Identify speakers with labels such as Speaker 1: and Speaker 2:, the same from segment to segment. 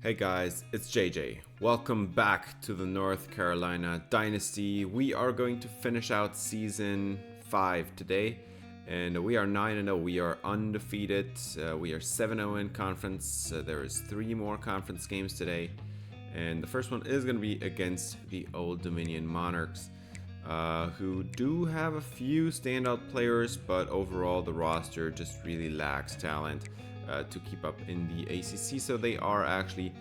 Speaker 1: Hey guys, it's JJ. Welcome back to the North Carolina Dynasty. We are going to finish out Season 5 today, and we are 9-0. We are undefeated. We are 7-0 in conference. There is 3 more conference games today, and the first one is going to be against the Old Dominion Monarchs, who do have a few standout players, but overall the roster just really lacks talent to keep up in the ACC, so they are actually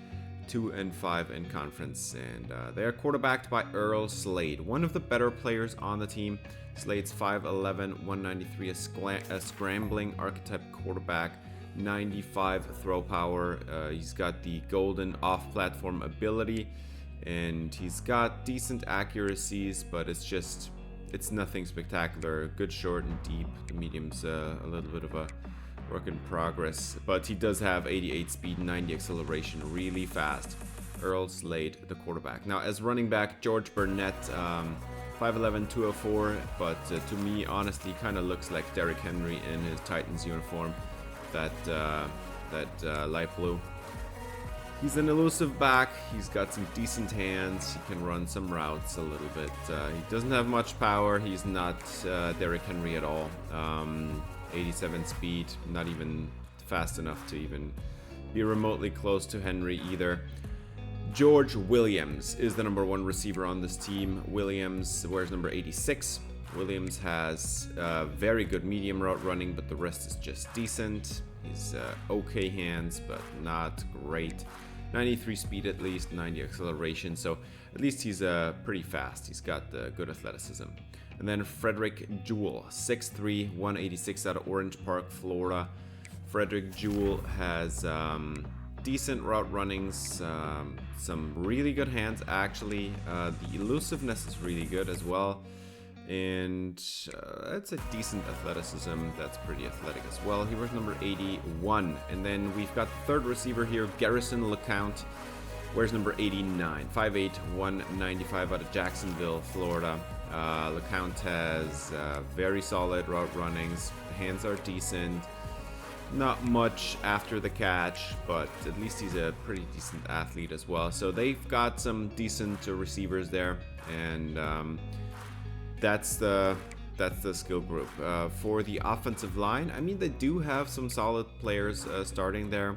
Speaker 1: 2-5 in conference, and they are quarterbacked by Earl Slade, one of the better players on the team. Slade's 5'11", 193, a scrambling archetype quarterback, 95 throw power. He's got the golden off-platform ability, and he's got decent accuracies, but it's nothing spectacular. Good short and deep. The medium's a little bit of a work in progress, but he does have 88 speed, 90 acceleration, really fast. Earl Slade, the quarterback. Now, as running back, George Burnett, 5'11", 204, but to me, honestly, kind of looks like Derrick Henry in his Titans uniform, that light blue. He's an elusive back. He's got some decent hands. He can run some routes a little bit. He doesn't have much power. He's not Derrick Henry at all. 87 speed, not even fast enough to even be remotely close to Henry either. George Williams is the number 1 receiver on this team. Williams wears number 86. Williams has very good medium route running, but the rest is just decent. He's okay hands, but not great. 93 speed at least, 90 acceleration, so at least he's pretty fast. He's got good athleticism. And then Frederick Jewell, 6'3", 186 out of Orange Park, Florida. Frederick Jewell has decent route runnings, some really good hands actually. The elusiveness is really good as well. And it's a decent athleticism. That's pretty athletic as well. He wears number 81. And then we've got the third receiver here, Garrison LeCount. Wears number 89, 5'8", 195 out of Jacksonville, Florida. LeCount has very solid route runnings. The hands are decent. Not much after the catch, but at least he's a pretty decent athlete as well. So they've got some decent receivers there, and that's the skill group. For the offensive line, I mean, they do have some solid players starting there.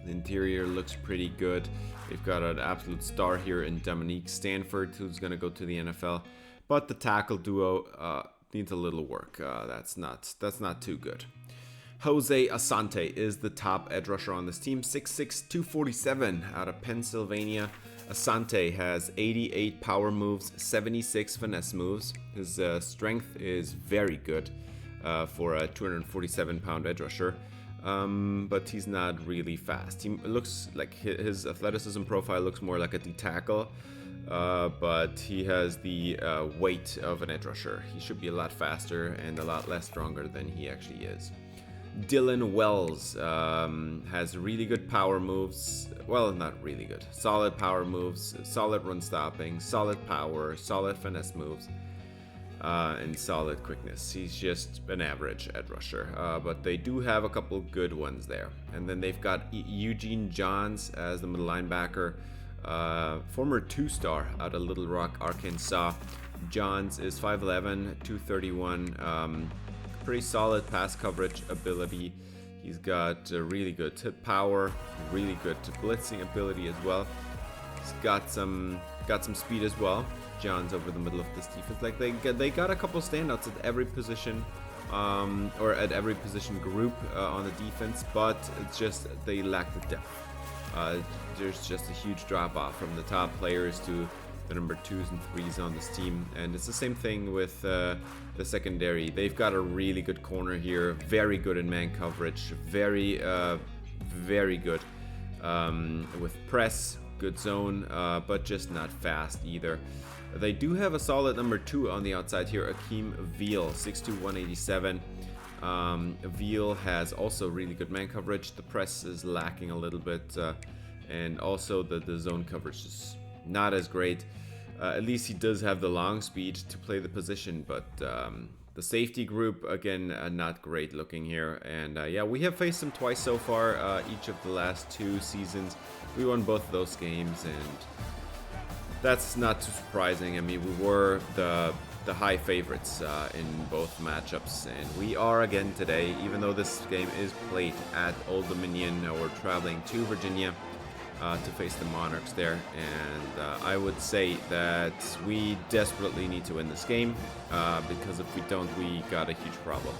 Speaker 1: The interior looks pretty good. They've got an absolute star here in Dominique Stanford, who's going to go to the NFL. But the tackle duo needs a little work. That's not too good. Jose Asante is the top edge rusher on this team, 6'6", 247 out of Pennsylvania. Asante has 88 power moves, 76 finesse moves. His strength is very good for a 247-pound edge rusher. But he's not really fast. He looks like his athleticism profile looks more like a D-tackle, but he has the weight of an edge rusher. He should be a lot faster and a lot less stronger than he actually is. Dylan Wells has really good power moves. Well, not really good. Solid power moves, solid run stopping, solid power, solid finesse moves. And solid quickness. He's just an average edge rusher, but they do have a couple good ones there. And then they've got Eugene Johns as the middle linebacker, former 2-star out of Little Rock, Arkansas. Johns is 5'11", 231, pretty solid pass coverage ability. He's got really good tip power, really good blitzing ability as well. He's got some speed as well. Johns over the middle of this defense. Like they got a couple standouts at every position, or at every position group on the defense, but it's just they lack the depth. There's just a huge drop off from the top players to the number 2s and 3s on this team, and it's the same thing with the secondary. They've got a really good corner here, very good in man coverage, very good with press, good zone, but just not fast either. They do have a solid number 2 on the outside here, Akeem Veal, 6'2", 187. Veal has also really good man coverage. The press is lacking a little bit, and also the zone coverage is not as great. At least he does have the long speed to play the position, but The safety group, again, not great looking here. And yeah, we have faced them twice so far, each of the last 2 seasons. We won both of those games, and that's not too surprising. I mean, we were the high favorites in both matchups, and we are again today, even though this game is played at Old Dominion. We're traveling to Virginia to face the Monarchs there, and I would say that we desperately need to win this game, because if we don't, we got a huge problem.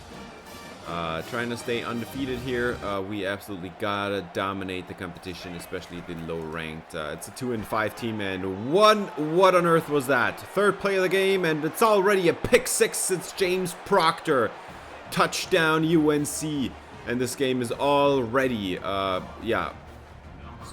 Speaker 1: Trying to stay undefeated here, we absolutely gotta dominate the competition, especially the low-ranked. It's a 2-5 team, and what on earth was that? Third play of the game, and it's already a pick six. It's James Proctor, touchdown UNC, and this game is already, yeah,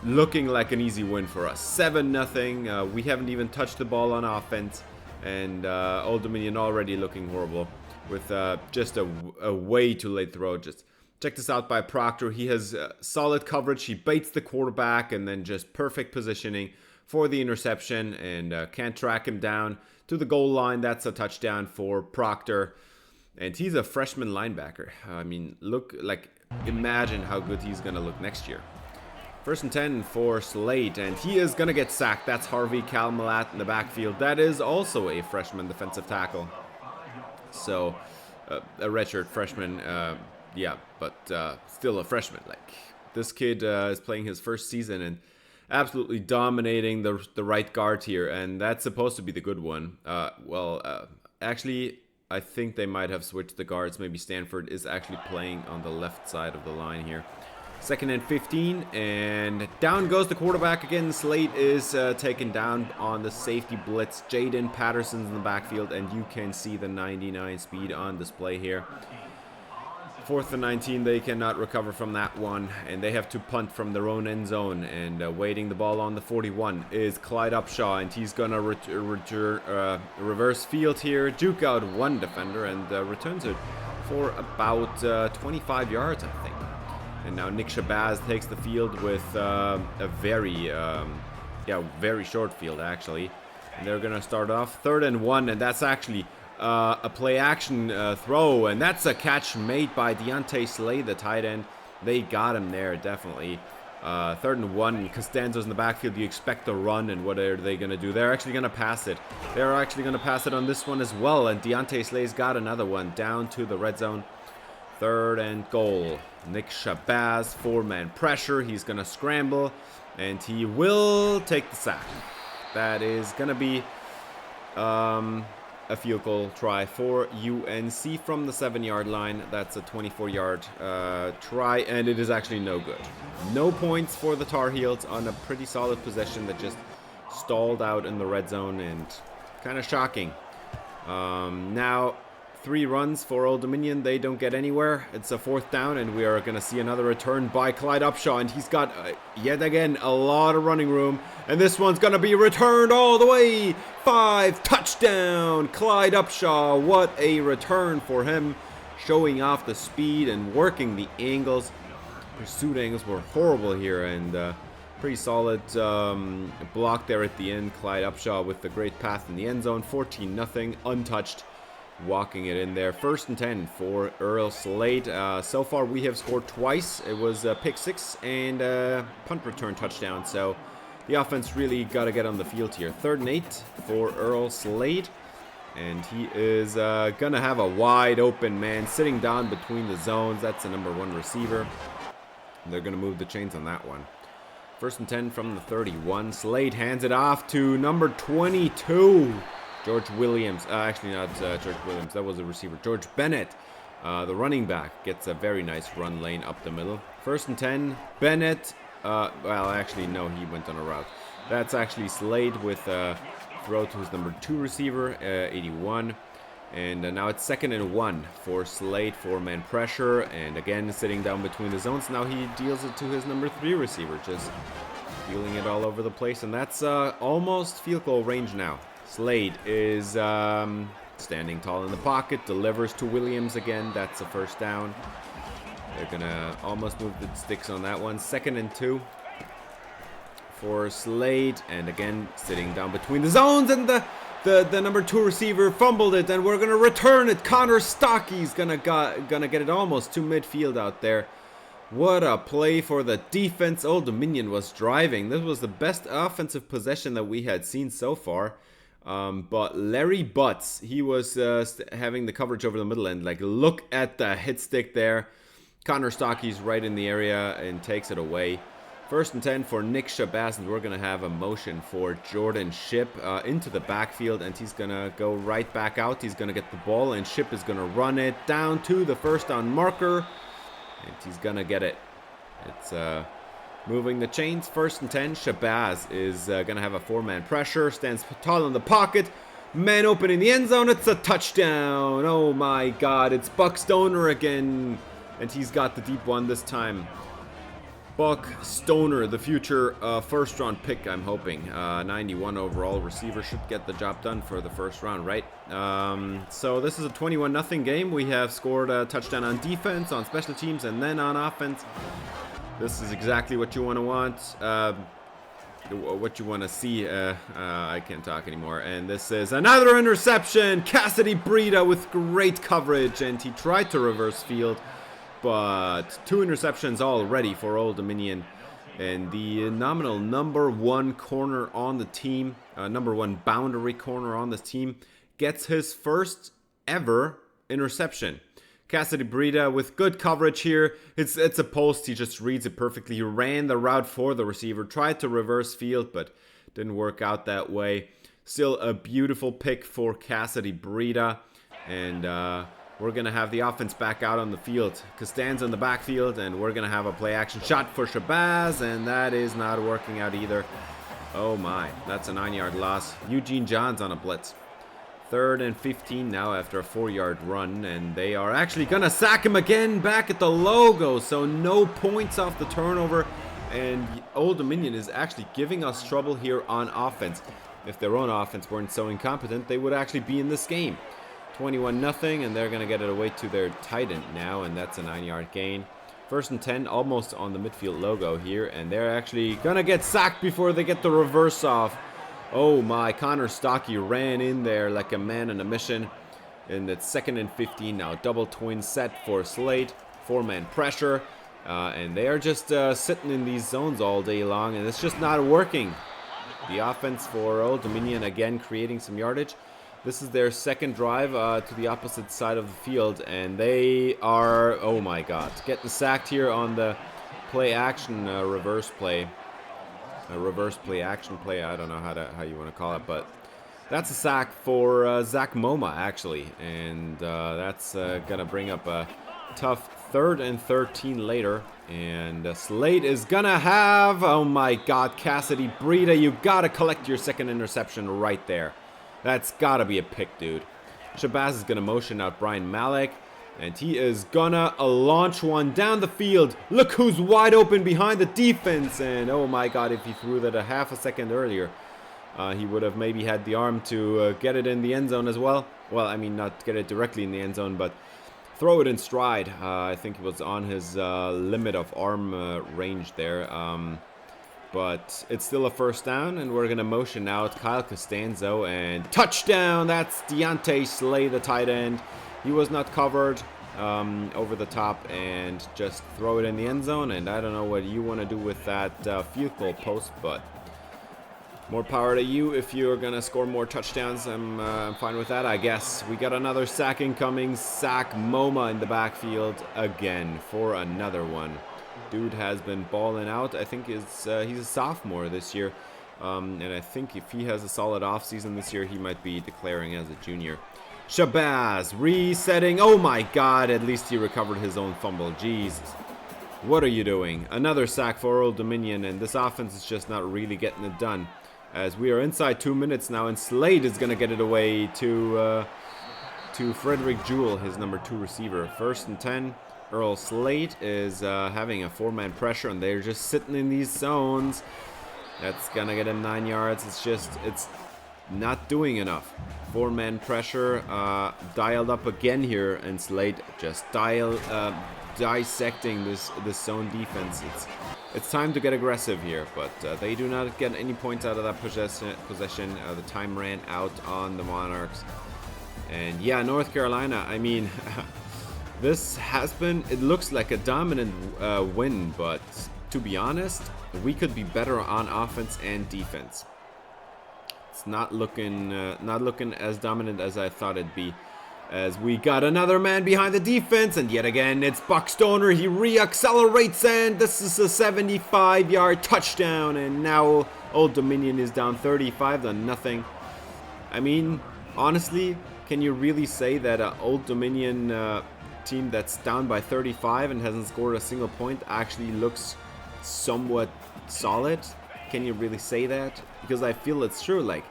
Speaker 1: looking like an easy win for us. 7-0. We haven't even touched the ball on offense, and Old Dominion already looking horrible with just a way too late throw. Just check this out by Proctor. He has solid coverage. He baits the quarterback, and then just perfect positioning for the interception, and can't track him down to the goal line. That's a touchdown for Proctor, and he's a freshman linebacker. I mean, imagine how good he's gonna look next year. 1st and 10 for Slade, and he is going to get sacked. That's Harvey Kalmalat in the backfield. That is also a freshman defensive tackle. So, a redshirt freshman, yeah, but still a freshman. Like, this kid is playing his first season and absolutely dominating the right guard here, and that's supposed to be the good one. Actually, I think they might have switched the guards. Maybe Stanford is actually playing on the left side of the line here. 2nd and 15, and down goes the quarterback again. Slate is taken down on the safety blitz. Jaden Patterson's in the backfield, and you can see the 99 speed on display here. 4th and 19, they cannot recover from that one, and they have to punt from their own end zone. And waiting the ball on the 41 is Clyde Upshaw, and he's gonna reverse field here, juke out one defender, and returns it for about 25 yards, I think. And now Nick Shabazz takes the field with a very short field, actually. And they're going to start off 3rd and 1, and that's actually a play-action throw. And that's a catch made by Deontay Slade, the tight end. They got him there, definitely. 3rd and 1, Costanzo's in the backfield. You expect a run, and what are they going to do? They're actually going to pass it. They're actually going to pass it on this one as well. And Deontay Slade's got another one down to the red zone. 3rd and goal. Nick Shabazz, 4-man pressure. He's going to scramble, and he will take the sack. That is going to be a field goal try for UNC from the 7-yard line. That's a 24-yard try, and it is actually no good. No points for the Tar Heels on a pretty solid possession that just stalled out in the red zone, and kind of shocking. Now, 3 runs for Old Dominion. They don't get anywhere. It's a 4th down, and we are going to see another return by Clyde Upshaw, and he's got, yet again, a lot of running room, and this one's going to be returned all the way. 5, touchdown, Clyde Upshaw. What a return for him, showing off the speed and working the angles. Pursuit angles were horrible here, and pretty solid block there at the end. Clyde Upshaw with the great pass in the end zone. 14-0, untouched. Walking it in there. 1st and 10 for Earl Slade. So far we have scored twice. It was a pick 6 and a punt return touchdown. So the offense really got to get on the field here. 3rd and 8 for Earl Slade. And he is going to have a wide open man sitting down between the zones. That's the number 1 receiver. They're going to move the chains on that one. 1st and 10 from the 31. Slade hands it off to number 22. George Williams, actually not George Williams, that was a receiver. George Bennett, the running back, gets a very nice run lane up the middle. 1st and 10, Bennett, well actually no, he went on a route. That's actually Slade with a throw to his number 2 receiver, 81. And now it's 2nd and 1 for Slade, 4-man pressure. And again, sitting down between the zones. Now he deals it to his number 3 receiver, just dealing it all over the place. And that's almost field goal range now. Slade is standing tall in the pocket, delivers to Williams again. That's a 1st down. They're going to almost move the sticks on that one. 2nd and 2 for Slade. And again, sitting down between the zones. And the The number 2 receiver fumbled it, and we're gonna return it. Connor Stocky's gonna get it almost to midfield out there. What a play for the defense. Old Dominion was driving. This was the best offensive possession that we had seen so far. But Larry Butts, he was having the coverage over the middle end. Like, look at the hit stick there. Connor Stocky's right in the area and takes it away. 1st and 10 for Nick Shabazz, and we're going to have a motion for Jordan Ship into the backfield, and he's going to go right back out. He's going to get the ball, and Ship is going to run it down to the 1st down marker, and he's going to get it. It's moving the chains. 1st and 10. Shabazz is going to have a 4-man pressure, stands tall in the pocket. Man open in the end zone. It's a touchdown. Oh my God, it's Buck Stoner again, and he's got the deep one this time. Buck Stoner, the future 1st round pick, I'm hoping. 91 overall receiver, should get the job done for the 1st round, right? So this is a 21-0 game. We have scored a touchdown on defense, on special teams, and then on offense. This is exactly what you want to what you want to see. I can't talk anymore. And this is another interception. Cassidy Breida with great coverage, and he tried to reverse field. But 2 interceptions already for Old Dominion. And the nominal number 1 corner on the team, number 1 boundary corner on this team, gets his 1st ever interception. Cassidy Breida with good coverage here. It's a post. He just reads it perfectly. He ran the route for the receiver, tried to reverse field, but didn't work out that way. Still a beautiful pick for Cassidy Breida. And we're going to have the offense back out on the field. Costanza in the backfield, and we're going to have a play-action shot for Shabazz, and that is not working out either. Oh my, that's a 9-yard loss. Eugene Johns on a blitz. 3rd and 15 now after a 4-yard run, and they are actually going to sack him again back at the logo, so no points off the turnover, and Old Dominion is actually giving us trouble here on offense. If their own offense weren't so incompetent, they would actually be in this game. 21-0, and they're going to get it away to their tight end now, and that's a 9-yard gain. 1st and 10, almost on the midfield logo here, and they're actually going to get sacked before they get the reverse off. Oh my, Connor Stocky ran in there like a man on a mission, and it's 2nd and 15 now. Double twin set for Slade, 4-man pressure, and they are just sitting in these zones all day long, and it's just not working. The offense for Old Dominion again creating some yardage. This is their 2nd drive to the opposite side of the field, and they are, oh my God, getting sacked here on the play-action reverse play. A reverse play-action play, I don't know how you want to call it, but that's a sack for Zach Moma, actually, and that's going to bring up a tough 3rd and 13 later, and Slade is going to have, oh my God, Cassidy Breida, you got to collect your 2nd interception right there. That's gotta be a pick, dude. Shabazz is gonna motion out Brian Malik, and he is gonna launch one down the field. Look who's wide open behind the defense, and oh my God, if he threw that a half a second earlier, he would have maybe had the arm to get it in the end zone as well. Well, I mean, not get it directly in the end zone, but throw it in stride. I think it was on his limit of arm range there. But it's still a 1st down, and we're going to motion out Kyle Costanzo, and touchdown! That's Deontay Slay, the tight end. He was not covered over the top, and just throw it in the end zone, and I don't know what you want to do with that field goal post, but more power to you. If you're going to score more touchdowns, I'm fine with that, I guess. We got another sack incoming. Zach Moma in the backfield again for another one. Dude has been balling out. I think he's a sophomore this year, and I think if he has a solid offseason this year, he might be declaring as a junior. Shabazz resetting. Oh my God, at least he recovered his own fumble. Jesus, what are you doing? Another sack for Old Dominion, and this offense is just not really getting it done, as we are inside 2 minutes now, and Slade is gonna get it away to Frederick Jewell, his number 2 receiver. 1st and 10. Earl Slate is having a 4-man pressure, and they're just sitting in these zones. That's gonna get him 9 yards. It's not doing enough. 4-man pressure dialed up again here, and Slate just dissecting this zone defense. it's time to get aggressive here, but they do not get any points out of that possession. The time ran out on the Monarchs. And yeah, North Carolina, I mean, this has been, it looks like a dominant win, but to be honest, we could be better on offense and defense. It's not looking as dominant as I thought it'd be. As we got another man behind the defense, and yet again it's Buck Stoner. He re-accelerates, and this is a 75-yard touchdown. And now Old Dominion is down 35-0. I mean, honestly, can you really say that an Old Dominion team that's down by 35 and hasn't scored a single point actually looks somewhat solid? Can you really say that? Because I feel it's true. Like,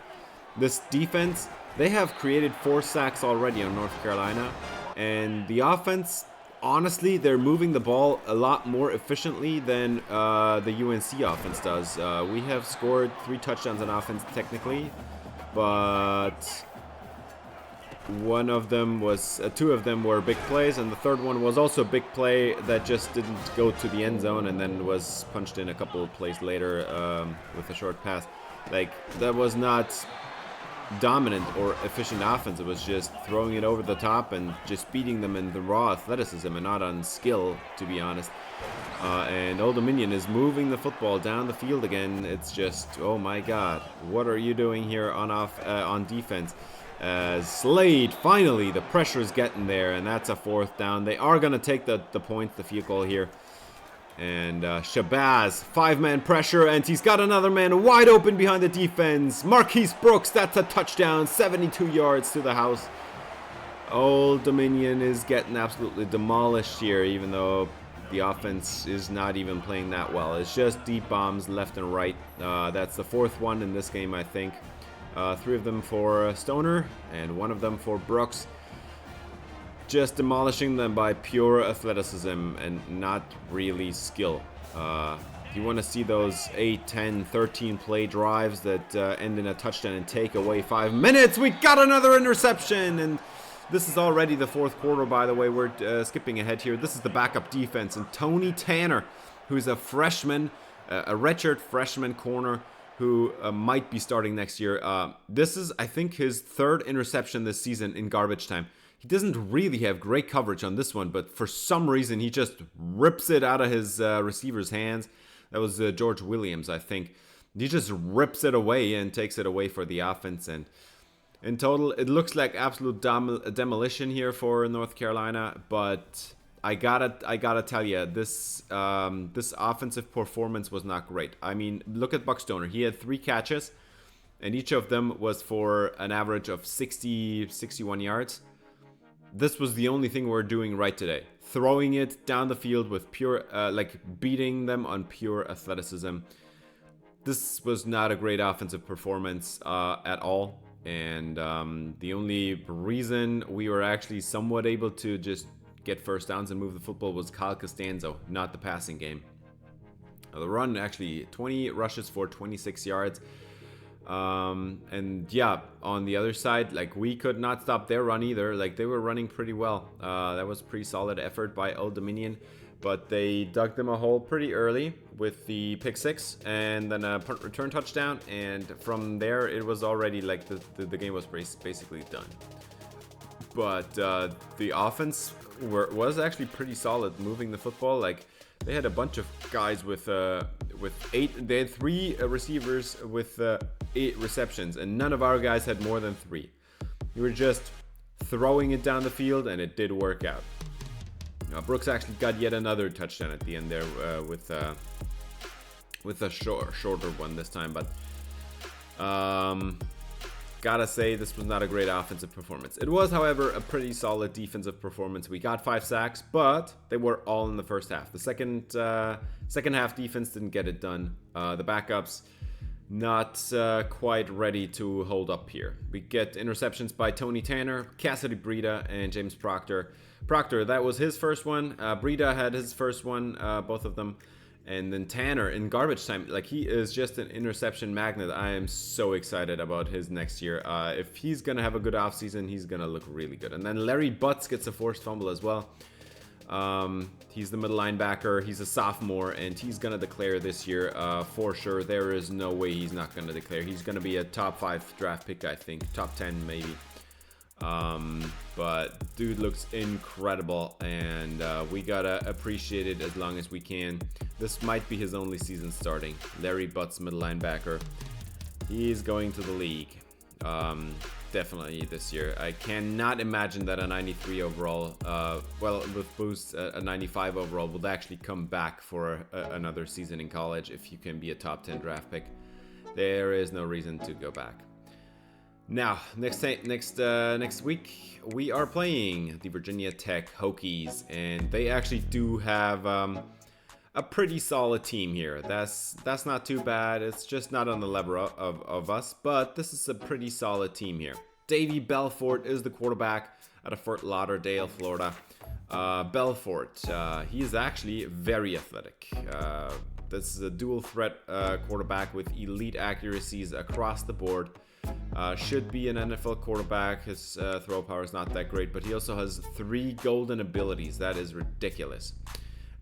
Speaker 1: this defense, they have created 4 sacks already on North Carolina, and the offense, honestly, they're moving the ball a lot more efficiently than the UNC offense does. We have scored 3 touchdowns on offense technically, but one of them was 2 of them were big plays, and the third one was also a big play that just didn't go to the end zone and then was punched in a couple of plays later with a short pass. Like, that was not dominant or efficient offense. It was just throwing it over the top and just beating them in the raw athleticism and not on skill, to be honest. And Old Dominion is moving the football down the field again. It's just, oh my god, what are you doing here on defense? Slade, finally, the pressure is getting there, and that's a 4th down. They are going to take the point, the field goal here. And Shabazz, 5-man pressure, and he's got another man wide open behind the defense. Marquise Brooks, that's a touchdown, 72 yards to the house. Old Dominion is getting absolutely demolished here, even though the offense is not even playing that well. It's just deep bombs left and right. That's the 4th one in this game, I think. 3 of them for Stoner, and 1 of them for Brooks. Just demolishing them by pure athleticism and not really skill. You want to see those 8, 10, 13 play drives that end in a touchdown and take away 5 minutes. We got another interception, and this is already the 4th quarter, by the way. We're skipping ahead here. This is the backup defense, and Tony Tanner, who's a freshman, a redshirt freshman corner, who might be starting next year. This is, I think, his 3rd interception this season in garbage time. He doesn't really have great coverage on this one, but for some reason he just rips it out of his receiver's hands. That was George Williams, I think. He just rips it away and takes it away for the offense. And in total, it looks like absolute demolition here for North Carolina. But I gotta tell you, this offensive performance was not great. I mean, look at Buck Stoner. He had 3 catches, and each of them was for an average of 61 yards. This was the only thing we're doing right today. Throwing it down the field with pure, beating them on pure athleticism. This was not a great offensive performance at all. And the only reason we were actually somewhat able to just get first downs and move the football was Kyle Costanzo, not the passing game. The run, actually, 20 rushes for 26 yards. And yeah, on the other side, like, we could not stop their run either. Like, they were running pretty well. That was pretty solid effort by Old Dominion, but they dug them a hole pretty early with the pick 6 and then a punt return touchdown. And from there, it was already like the game was basically done. But the offense was actually pretty solid, moving the football. Like, they had a bunch of guys with 8. They had 3 receivers with 8 receptions, and none of our guys had more than 3. We were just throwing it down the field, and it did work out. Brooks actually got yet another touchdown at the end there with a shorter one this time, but gotta say, this was not a great offensive performance. It was, however, a pretty solid defensive performance. We got 5 sacks, but they were all in the first half. The second half defense didn't get it done. The backups not quite ready to hold up here. We get interceptions by Tony Tanner, Cassidy Breida, and James Proctor. Proctor, that was his first one. Breida had his first one, both of them. And then Tanner in garbage time, like, he is just an interception magnet. I am so excited about his next year. If he's going to have a good offseason, he's going to look really good. And then Larry Butts gets a forced fumble as well. He's the middle linebacker. He's a sophomore, and he's going to declare this year for sure. There is no way he's not going to declare. He's going to be a top 5 draft pick, I think. Top 10, maybe. But dude looks incredible, and we got to appreciate it as long as we can. This might be his only season starting. Larry Butts, middle linebacker. He's going to the league. Definitely this year. I cannot imagine that a 93 overall, well, with boost, a 95 overall would actually come back for another season in college if you can be a top 10 draft pick. There is no reason to go back. Now, next week we are playing the Virginia Tech Hokies, and they actually do have a pretty solid team here. That's not too bad. It's just not on the level of us, but this is a pretty solid team here. Davy Belfort is the quarterback out of Fort Lauderdale, Florida. Belfort, he is actually very athletic. This is a dual threat quarterback with elite accuracies across the board. Should be an NFL quarterback. His throw power is not that great, but he also has 3 golden abilities. That is ridiculous.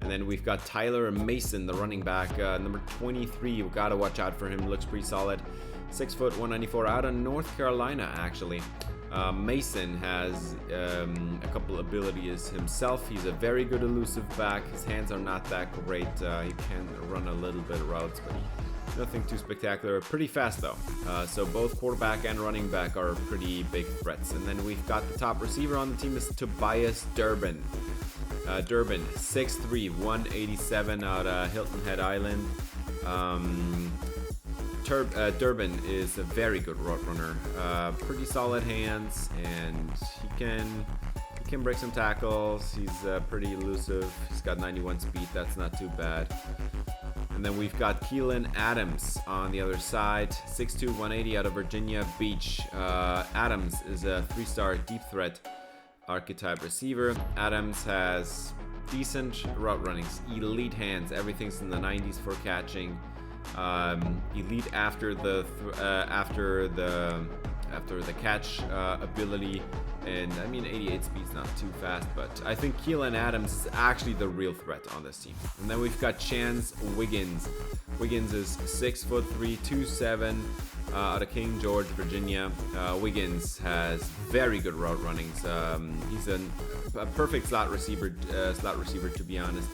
Speaker 1: And then we've got Tyler Mason, the running back, number 23. You've got to watch out for him. Looks pretty solid. 6 foot, 194, out of North Carolina, actually. Mason has a couple abilities himself. He's a very good elusive back. His hands are not that great. He can run a little bit of routes, but nothing too spectacular. Pretty fast, though. So both quarterback and running back are pretty big threats. And then we've got the top receiver on the team is Tobias Durbin. Durbin, 6'3", 187 out of Hilton Head Island. Durbin is a very good route runner. Pretty solid hands, and he can break some tackles. He's pretty elusive. He's got 91 speed. That's not too bad. And then we've got Keelan Adams on the other side, 6'2", 180 out of Virginia Beach. Adams is a 3-star deep threat archetype receiver. Adams has decent route runnings, elite hands, everything's in the 90s for catching, elite after the catch ability, and I mean 88 speed's not too fast, but I think Keelan Adams is actually the real threat on this team. And then we've got Chance Wiggins. Wiggins is 6'3", 2'7", out of King George, Virginia. Wiggins has very good route runnings. He's a perfect slot receiver to be honest.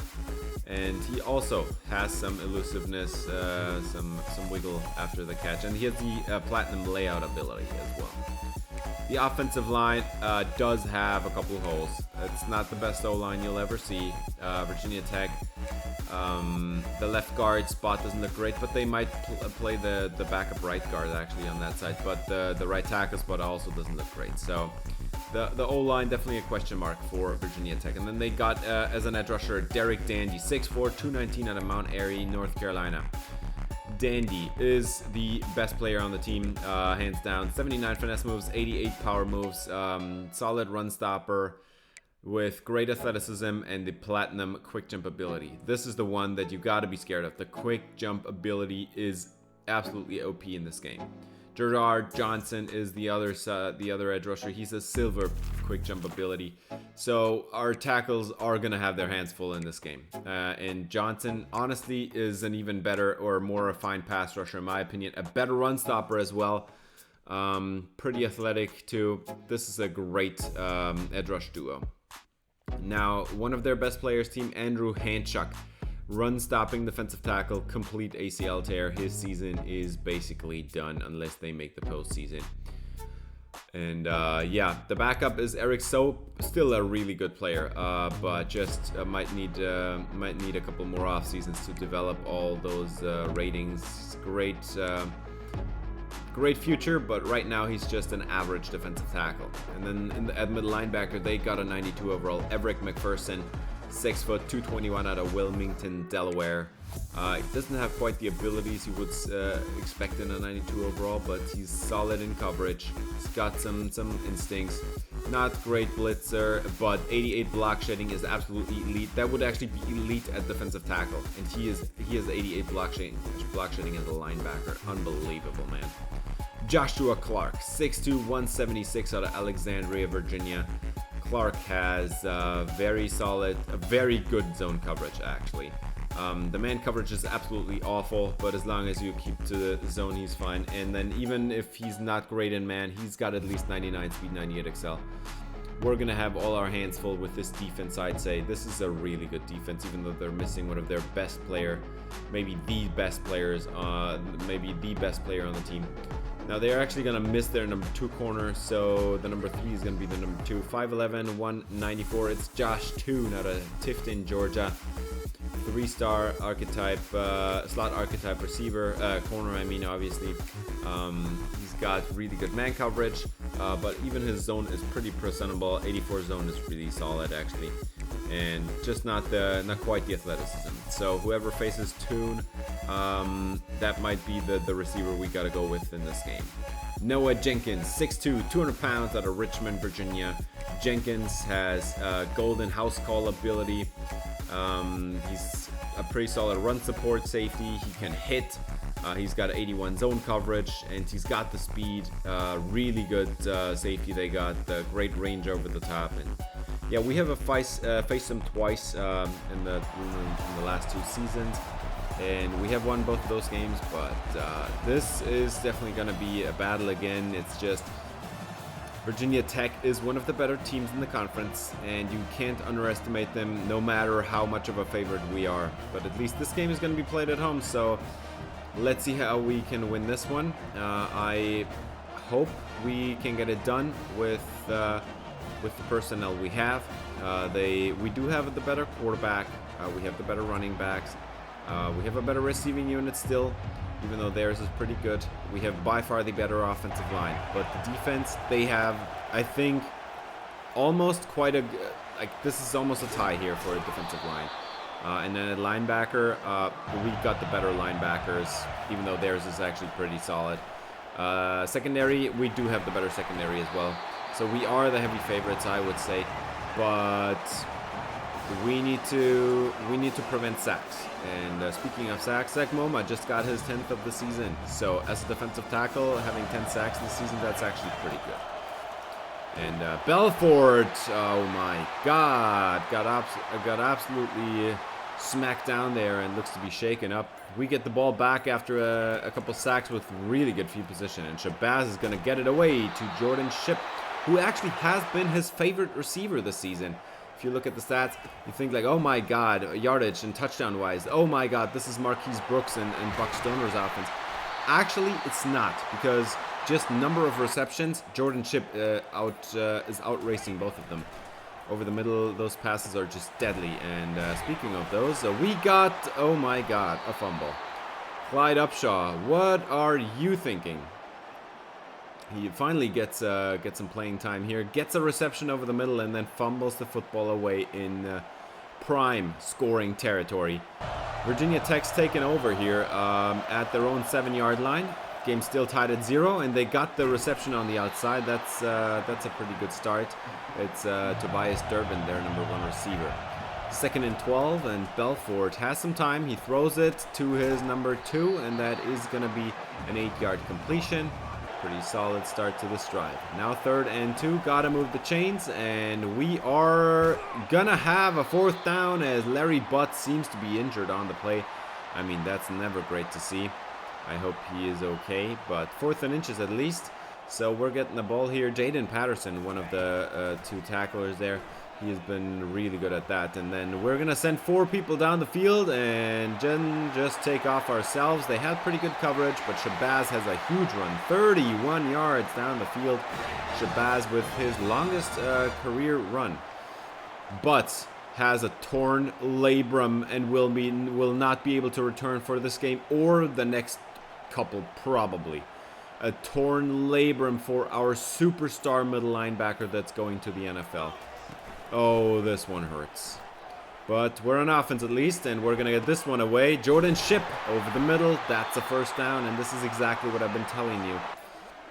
Speaker 1: And he also has some elusiveness, some wiggle after the catch, and he has the platinum layout ability as well. The offensive line does have a couple holes. It's not the best O-line you'll ever see. Virginia Tech, the left guard spot doesn't look great, but they might play the backup right guard actually on that side. But the right tackle spot also doesn't look great. So the O-line definitely a question mark for Virginia Tech. And then they got as an edge rusher Derek Dandy, 6'4", 219 out of Mount Airy, North Carolina. Dandy is the best player on the team, hands down. 79 finesse moves, 88 power moves, solid run stopper with great athleticism and the platinum quick jump ability. This is the one that you got to be scared of. The quick jump ability is absolutely OP in this game. Gerard Johnson is the other edge rusher. He's a silver quick jump ability. So our tackles are going to have their hands full in this game. And Johnson, honestly, is an even better or more refined pass rusher, in my opinion. A better run stopper as well. Pretty athletic, too. This is a great edge rush duo. Now, one of their best players, team Andrew Hanchuk. Run stopping defensive tackle, complete ACL tear. His season is basically done unless they make the postseason. And yeah, the backup is Eric Soap, still a really good player, but just might need a couple more off seasons to develop all those ratings. Great future, but right now he's just an average defensive tackle. And then at middle linebacker, they got a 92 overall, Everett McPherson. 6 foot, 221 out of Wilmington, Delaware. He doesn't have quite the abilities you would expect in a 92 overall, but he's solid in coverage. He's got some instincts. Not great blitzer, but 88 block shedding is absolutely elite. That would actually be elite at defensive tackle, and he has 88 block shedding as a linebacker. Unbelievable, man. Joshua Clark, 6'2", 176 out of Alexandria, Virginia. Clark has very solid, very good zone coverage actually. The man coverage is absolutely awful, but as long as you keep to the zone, he's fine. And then even if he's not great in man, he's got at least 99 speed, 98 XL. We're going to have all our hands full with this defense, I'd say. This is a really good defense, even though they're missing one of their best player, maybe the best players, maybe the best player on the team. Now they're actually going to miss their number 2 corner, so the number 3 is going to be the number 2. 5'11", 194. It's Josh Toon out of Tifton, Georgia. 3-star archetype, slot archetype receiver, corner, I mean, obviously. He's got really good man coverage, but even his zone is pretty presentable. 84 zone is really solid, actually, and just not quite the athleticism. So whoever faces Toon, that might be the receiver we got to go with in this game. Noah Jenkins, 6'2", 200 pounds, out of Richmond, Virginia. Jenkins has golden house call ability. He's a pretty solid run support safety. He can hit. He's got 81 zone coverage, and he's got the speed. Really good safety. They got great range over the top, and yeah, we have faced him twice in the last 2 seasons, and we have won both of those games. But this is definitely going to be a battle again. It's just Virginia Tech is one of the better teams in the conference, and you can't underestimate them no matter how much of a favorite we are. But at least this game is going to be played at home, so let's see how we can win this one. I hope we can get it done with the personnel we have. We do have the better quarterback. We have the better running backs. We have a better receiving unit still, even though theirs is pretty good. We have by far the better offensive line, but the defense, they have, I think, almost quite this is almost a tie here for a defensive line. And then at linebacker, we got the better linebackers, even though theirs is actually pretty solid. Secondary, we do have the better secondary as well. So we are the heavy favorites, I would say, but we need to prevent sacks. And speaking of sacks, Zach Moma just got his 10th of the season. So as a defensive tackle, having 10 sacks this season, that's actually pretty good. And Belfort, oh my God, got absolutely smacked down there and looks to be shaken up. We get the ball back after a couple sacks with really good field position, and Shabazz is going to get it away to Jordan Shipp, who actually has been his favorite receiver this season. If you look at the stats, you think like, oh my God, yardage and touchdown wise, oh my God, this is Marquise Brooks and Buck Stoner's offense. Actually, it's not, because just number of receptions, Jordan Shipp is outracing both of them. Over the middle, those passes are just deadly. And speaking of those, we got, oh my God, a fumble. Clyde Upshaw, what are you thinking? He finally gets some playing time here, gets a reception over the middle, and then fumbles the football away in prime scoring territory. Virginia Tech's taken over here at their own 7-yard line. Game still tied at 0, and they got the reception on the outside. That's a pretty good start. It's Tobias Durbin, their number 1 receiver. 2nd and 12, and Belfort has some time. He throws it to his number 2, and that is going to be an 8-yard completion. Pretty solid start to this drive. Now 3rd and 2, gotta move the chains, and we are gonna have a 4th down as Larry Butt seems to be injured on the play. I mean, that's never great to see. I hope he is okay, but 4th and inches at least. So we're getting the ball here. Jaden Patterson, one of the 2 tacklers there, he has been really good at that. And then we're going to send 4 people down the field and just take off ourselves. They had pretty good coverage, but Shabazz has a huge run, 31 yards down the field. Shabazz with his longest career run, but has a torn labrum and will not be able to return for this game or the next couple, probably. A torn labrum for our superstar middle linebacker that's going to the NFL. Oh, this one hurts. But we're on offense at least, and we're going to get this one away. Jordan Shipp over the middle. That's a 1st down, and this is exactly what I've been telling you.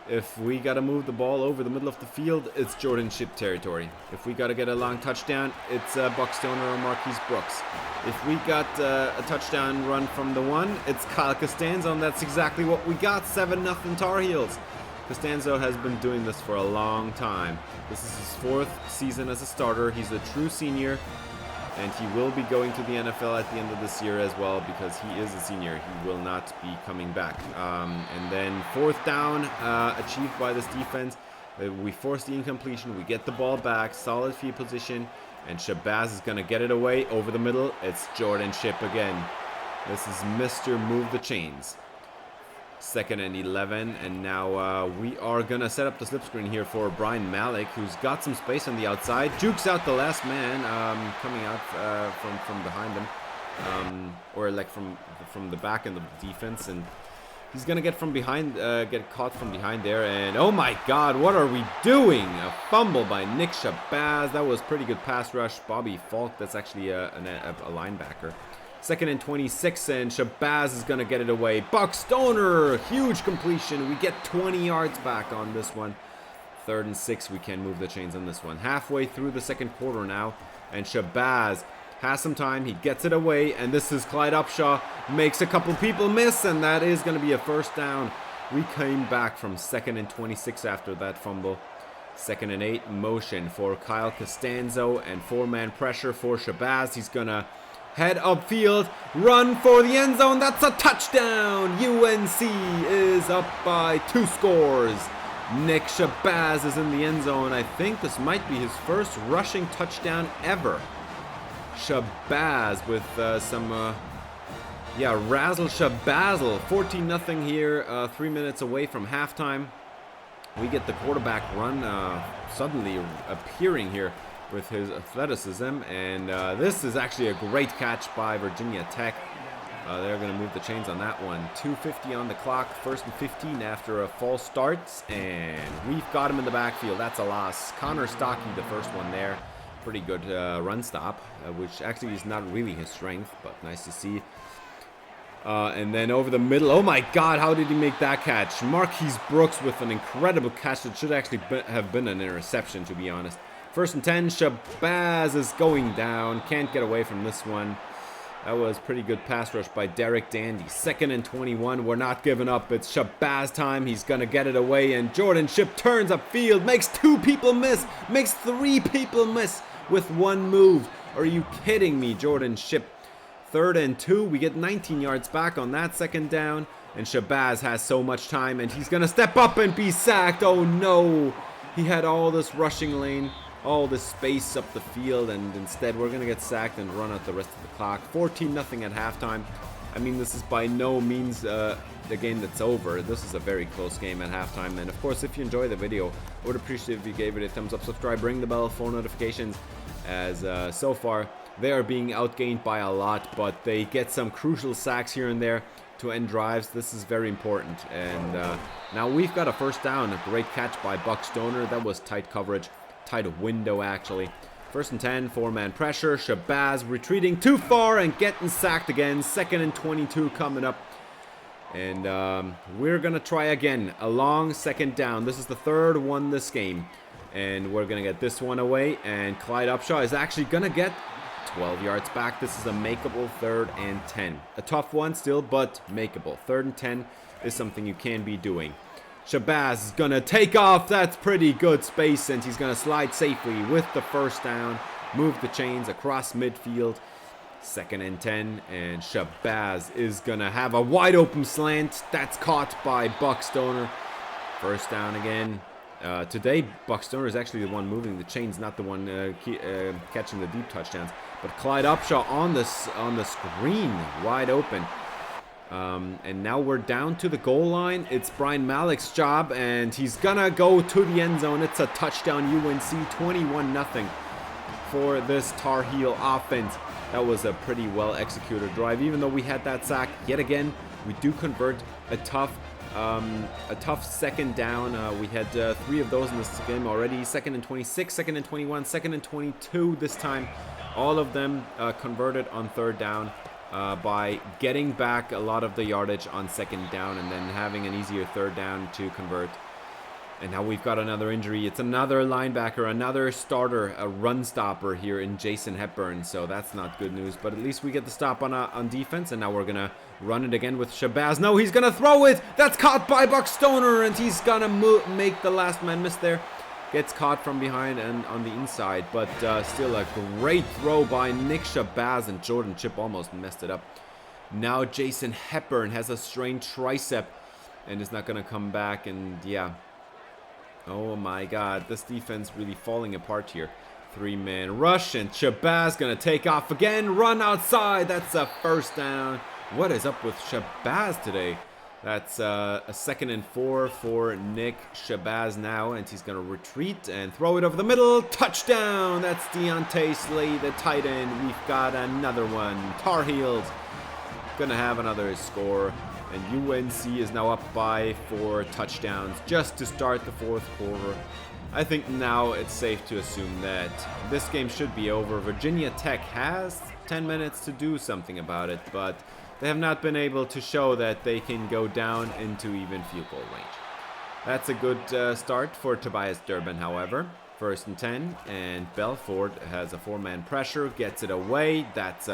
Speaker 1: If we got to move the ball over the middle of the field, it's Jordan Shipp territory. If we got to get a long touchdown, it's Buck Stoner or Marquise Brooks. If we got a touchdown run from the 1, it's Kyle Costanzo, and that's exactly what we got. 7-0 Tar Heels. Costanzo has been doing this for a long time. This is his 4th season as a starter. He's a true senior, and he will be going to the NFL at the end of this year as well because he is a senior. He will not be coming back. And then 4th down achieved by this defense. We force the incompletion. We get the ball back. Solid field position. And Shabazz is going to get it away over the middle. It's Jordan Shipp again. This is Mr. Move the Chains. 2nd and 11, and now we are gonna set up the slip screen here for Brian Malik, who's got some space on the outside, jukes out the last man coming out from behind him, or like from the back end of the defense, and he's gonna get from behind, get caught from behind there, and oh my God, what are we doing? A fumble by Nick Shabazz. That was pretty good pass rush. Bobby Falk, that's actually a linebacker. 2nd and 26, and Shabazz is going to get it away. Buck Stoner, huge completion. We get 20 yards back on this one. 3rd and 6, we can move the chains on this one. Halfway through the 2nd quarter now, and Shabazz has some time. He gets it away, and this is Clyde Upshaw. Makes a couple people miss, and that is going to be a 1st down. We came back from 2nd and 26 after that fumble. 2nd and 8, motion for Kyle Costanzo, and 4-man pressure for Shabazz. He's going to head upfield, run for the end zone. That's a touchdown. UNC is up by 2 scores. Nick Shabazz is in the end zone. I think this might be his first rushing touchdown ever. Shabazz with razzle shabazzle. 14-0 here, 3 minutes away from halftime. We get the quarterback run suddenly appearing here with his athleticism, and this is actually a great catch by Virginia Tech. They're going to move the chains on that one. 2:50 on the clock, 1st and 15 after a false start, and we've got him in the backfield. That's a loss. Connor Stockey, the first one there. Pretty good run stop, which actually is not really his strength, but nice to see. And then over the middle, oh my God, how did he make that catch? Marquise Brooks with an incredible catch that should actually have been an interception, to be honest. 1st and 10, Shabazz is going down. Can't get away from this one. That was pretty good pass rush by Derek Dandy. 2nd and 21, we're not giving up. It's Shabazz time. He's going to get it away, and Jordan Shipp turns upfield, makes 2 people miss, makes 3 people miss with 1 move. Are you kidding me, Jordan Shipp? 3rd and 2, we get 19 yards back on that 2nd down, and Shabazz has so much time, and he's going to step up and be sacked. Oh no, he had all this rushing lane, all this space up the field, and instead we're going to get sacked and run out the rest of the clock. 14-0 at halftime. I mean, this is by no means the game that's over. This is a very close game at halftime. And of course, if you enjoy the video, I would appreciate if you gave it a thumbs up, subscribe, ring the bell for notifications, as so far they are being outgained by a lot, but they get some crucial sacks here and there to end drives. This is very important. And now we've got a 1st down. A great catch by Buck Stoner. That was tight coverage. Tight window, actually. 1st and 10, 4-man pressure. Shabazz retreating too far and getting sacked again. 2nd and 22 coming up. And we're going to try again. A long 2nd down. This is the 3rd one this game. And we're going to get this one away. And Clyde Upshaw is actually going to get 12 yards back. This is a makeable 3rd and 10. A tough one still, but makeable. 3rd and 10 is something you can be doing. Shabazz is going to take off. That's pretty good space, and he's going to slide safely with the 1st down. Move the chains across midfield. 2nd and 10, and Shabazz is going to have a wide open slant. That's caught by Buck Stoner. 1st down again. Today, Buck Stoner is actually the one moving the chains, not the one catching the deep touchdowns. But Clyde Upshaw on the screen, wide open. And now we're down to the goal line. It's Brian Malik's job, and he's gonna go to the end zone. It's a touchdown, UNC, 21-0 for this Tar Heel offense. That was a pretty well executed drive. Even though we had that sack yet again, we do convert a tough 2nd down. We had 3 of those in this game already. 2nd and 26, 2nd and 21, 2nd and 22 this time. All of them converted on 3rd down. By getting back a lot of the yardage on 2nd down and then having an easier 3rd down to convert. And now we've got another injury. It's another linebacker, another starter, a run stopper here in Jason Hepburn. So that's not good news. But at least we get the stop on defense. And now we're going to run it again with Shabazz. No, he's going to throw it. That's caught by Buck Stoner. And he's going to make the last man miss there. Gets caught from behind and on the inside. But still a great throw by Nick Shabazz. And Jordan Chip almost messed it up. Now Jason Hepburn has a strained tricep. And is not going to come back. And yeah. Oh my god, this defense really falling apart here. 3-man rush, and Shabazz gonna take off again. Run outside, that's a first down. What is up with Shabazz today? That's a 2nd and 4 for Nick Shabazz now, and he's gonna retreat and throw it over the middle. Touchdown! That's Deontay Slay, the tight end. We've got another one. Tar Heels gonna have another score. And UNC is now up by 4 touchdowns just to start the 4th quarter. I think now it's safe to assume that this game should be over. Virginia Tech has 10 minutes to do something about it, but they have not been able to show that they can go down into even field goal range. That's a good start for Tobias Durbin, however. 1st and 10, and Belfort has a 4-man pressure, gets it away. That's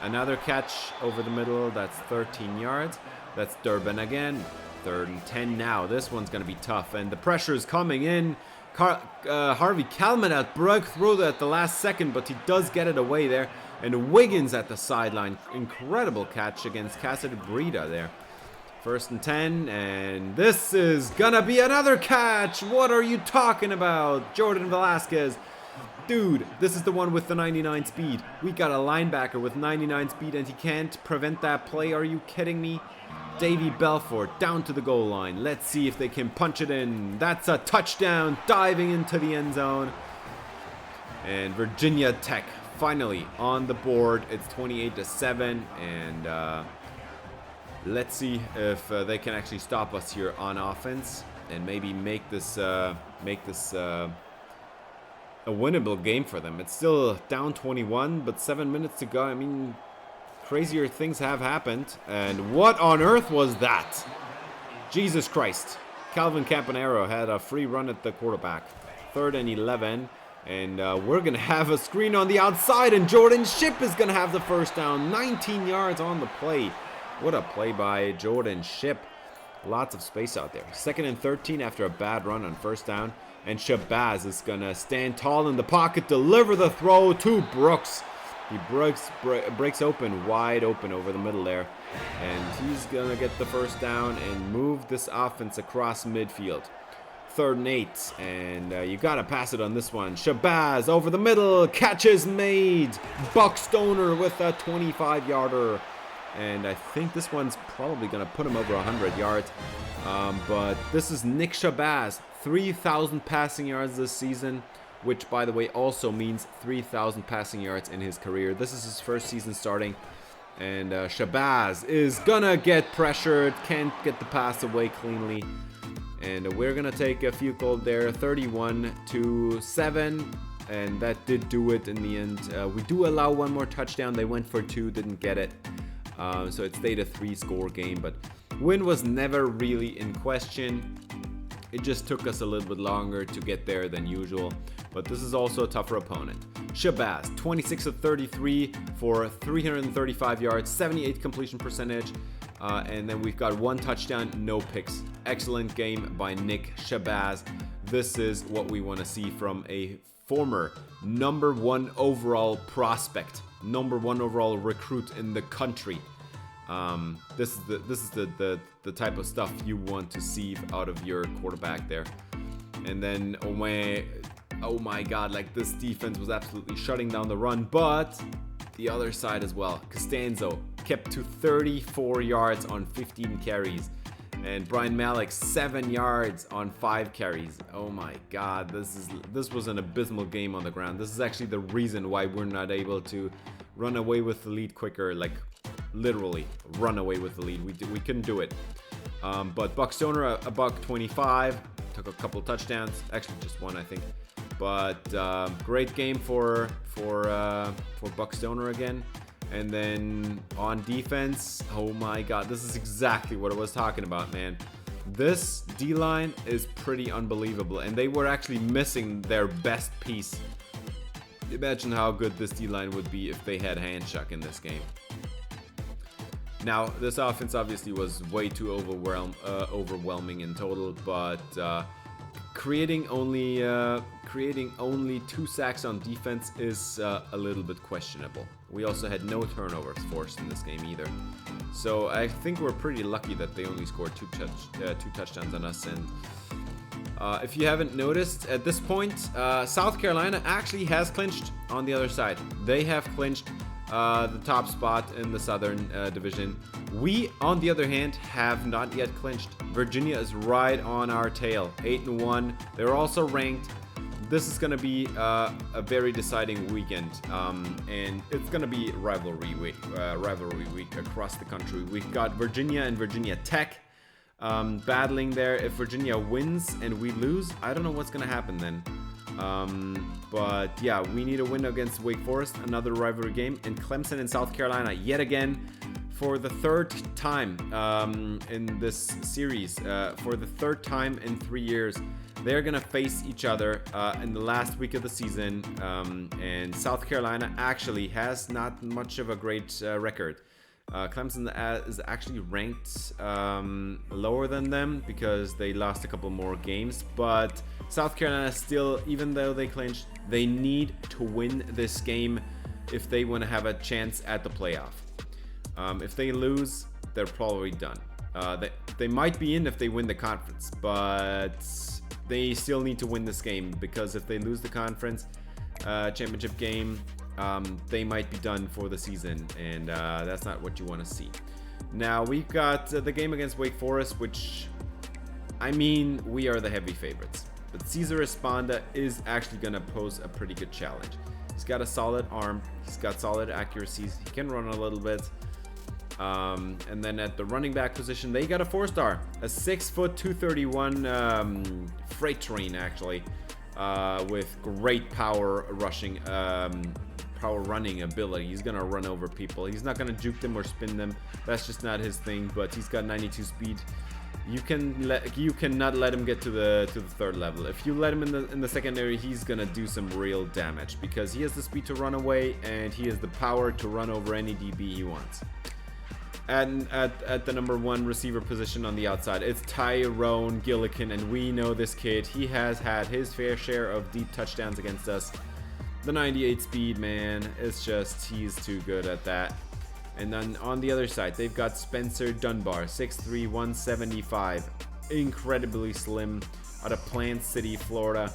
Speaker 1: another catch over the middle. That's 13 yards. That's Durbin again. 3rd and 10 now. This one's going to be tough. And the pressure is coming in. Harvey Kalman broke through at the last second, but he does get it away there. And Wiggins at the sideline. Incredible catch against Cassidy Breida there. 1st and 10. And this is going to be another catch. What are you talking about? Jordan Velasquez. Dude, this is the one with the 99 speed. We got a linebacker with 99 speed and he can't prevent that play. Are you kidding me? Davy Belfort down to the goal line. Let's see if they can punch it in. That's a touchdown, diving into the end zone. And Virginia Tech finally on the board. It's 28-7, and let's see if they can actually stop us here on offense and maybe make this a winnable game for them. It's still down 21, but 7 minutes to go. I mean, crazier things have happened. And what on earth was that? Jesus Christ. Calvin Campanaro had a free run at the quarterback. 3rd and 11. And we're going to have a screen on the outside. And Jordan Shipp is going to have the first down. 19 yards on the play. What a play by Jordan Shipp. Lots of space out there. 2nd and 13 after a bad run on 1st down. And Shabazz is going to stand tall in the pocket, deliver the throw to Brooks. He breaks open, wide open over the middle there. And he's going to get the first down and move this offense across midfield. 3rd and 8. And you got to pass it on this one. Shabazz over the middle. Catch is made. Buck Stoner with a 25-yarder. And I think this one's probably going to put him over 100 yards. But this is Nick Shabazz. 3,000 passing yards this season, which, by the way, also means 3,000 passing yards in his career. This is his 1st season starting, and Shabazz is gonna get pressured, can't get the pass away cleanly, and we're gonna take a field goal there, 31-7, and that did do it in the end. We do allow one more touchdown. They went for 2, didn't get it, so it stayed a 3-score game, but win was never really in question. It just took us a little bit longer to get there than usual, but this is also a tougher opponent. Shabazz, 26 of 33 for 335 yards, 78 completion percentage, and then we've got 1 touchdown, no picks. Excellent game by Nick Shabazz. This is what we want to see from a former number 1 overall prospect, number 1 overall recruit in the country. This is the type of stuff you want to see out of your quarterback there. And then oh my god, like this defense was absolutely shutting down the run, but the other side as well. Costanzo kept to 34 yards on 15 carries. And Brian Malik 7 yards on 5 carries. Oh my god, this was an abysmal game on the ground. This is actually the reason why we're not able to run away with the lead quicker, like literally run away with the lead. We couldn't do it. But Buck Stoner, a buck 25, took a couple touchdowns, actually just one I think. But great game for Buck Stoner again. And then on defense, oh my god, this is exactly what I was talking about, man. This D-line is pretty unbelievable, and they were actually missing their best piece. Imagine how good this D-line would be if they had Handchuck in this game. Now, this offense obviously was way too overwhelming in total, but creating only 2 sacks on defense is a little bit questionable. We also had no turnovers forced in this game either. So I think we're pretty lucky that they only scored two touchdowns on us. And if you haven't noticed, at this point, South Carolina actually has clinched on the other side. They have clinched the top spot in the Southern Division. We, on the other hand, have not yet clinched. Virginia is right on our tail, 8-1. They're also ranked. This is going to be a very deciding weekend, and it's going to be rivalry week across the country. We've got Virginia and Virginia Tech battling there. If Virginia wins and we lose, I don't know what's going to happen then. But yeah, we need a win against Wake Forest, another rivalry game, and Clemson and South Carolina yet again for the third time in this series, for the third time in 3 years. They're gonna face each other in the last week of the season, and South Carolina actually has not much of a great record. Clemson is actually ranked lower than them because they lost a couple more games, but South Carolina still, even though they clinched, they need to win this game if they want to have a chance at the playoff. If they lose, they're probably done. They might be in if they win the conference, but they still need to win this game, because if they lose the conference championship game, they might be done for the season, and that's not what you want to see. Now we've got the game against Wake Forest, which, I mean, we are the heavy favorites, but Cesar Esponda is actually going to pose a pretty good challenge. He's got a solid arm, he's got solid accuracies, he can run a little bit. And then at the running back position, they got a 4-star, a 6', 231 freight train actually, with great power running ability. He's gonna run over people. He's not gonna juke them or spin them. That's just not his thing. But he's got 92 speed. You cannot let him get to the third level. If you let him in the secondary, he's gonna do some real damage, because he has the speed to run away and he has the power to run over any DB he wants. And at the number 1 receiver position on the outside, it's Tyrone Gillikin, and we know this kid. He has had his fair share of deep touchdowns against us. The 98 speed, man, it's just, he's too good at that. And then on the other side, they've got Spencer Dunbar, 6'3", 175, incredibly slim, out of Plant City, Florida.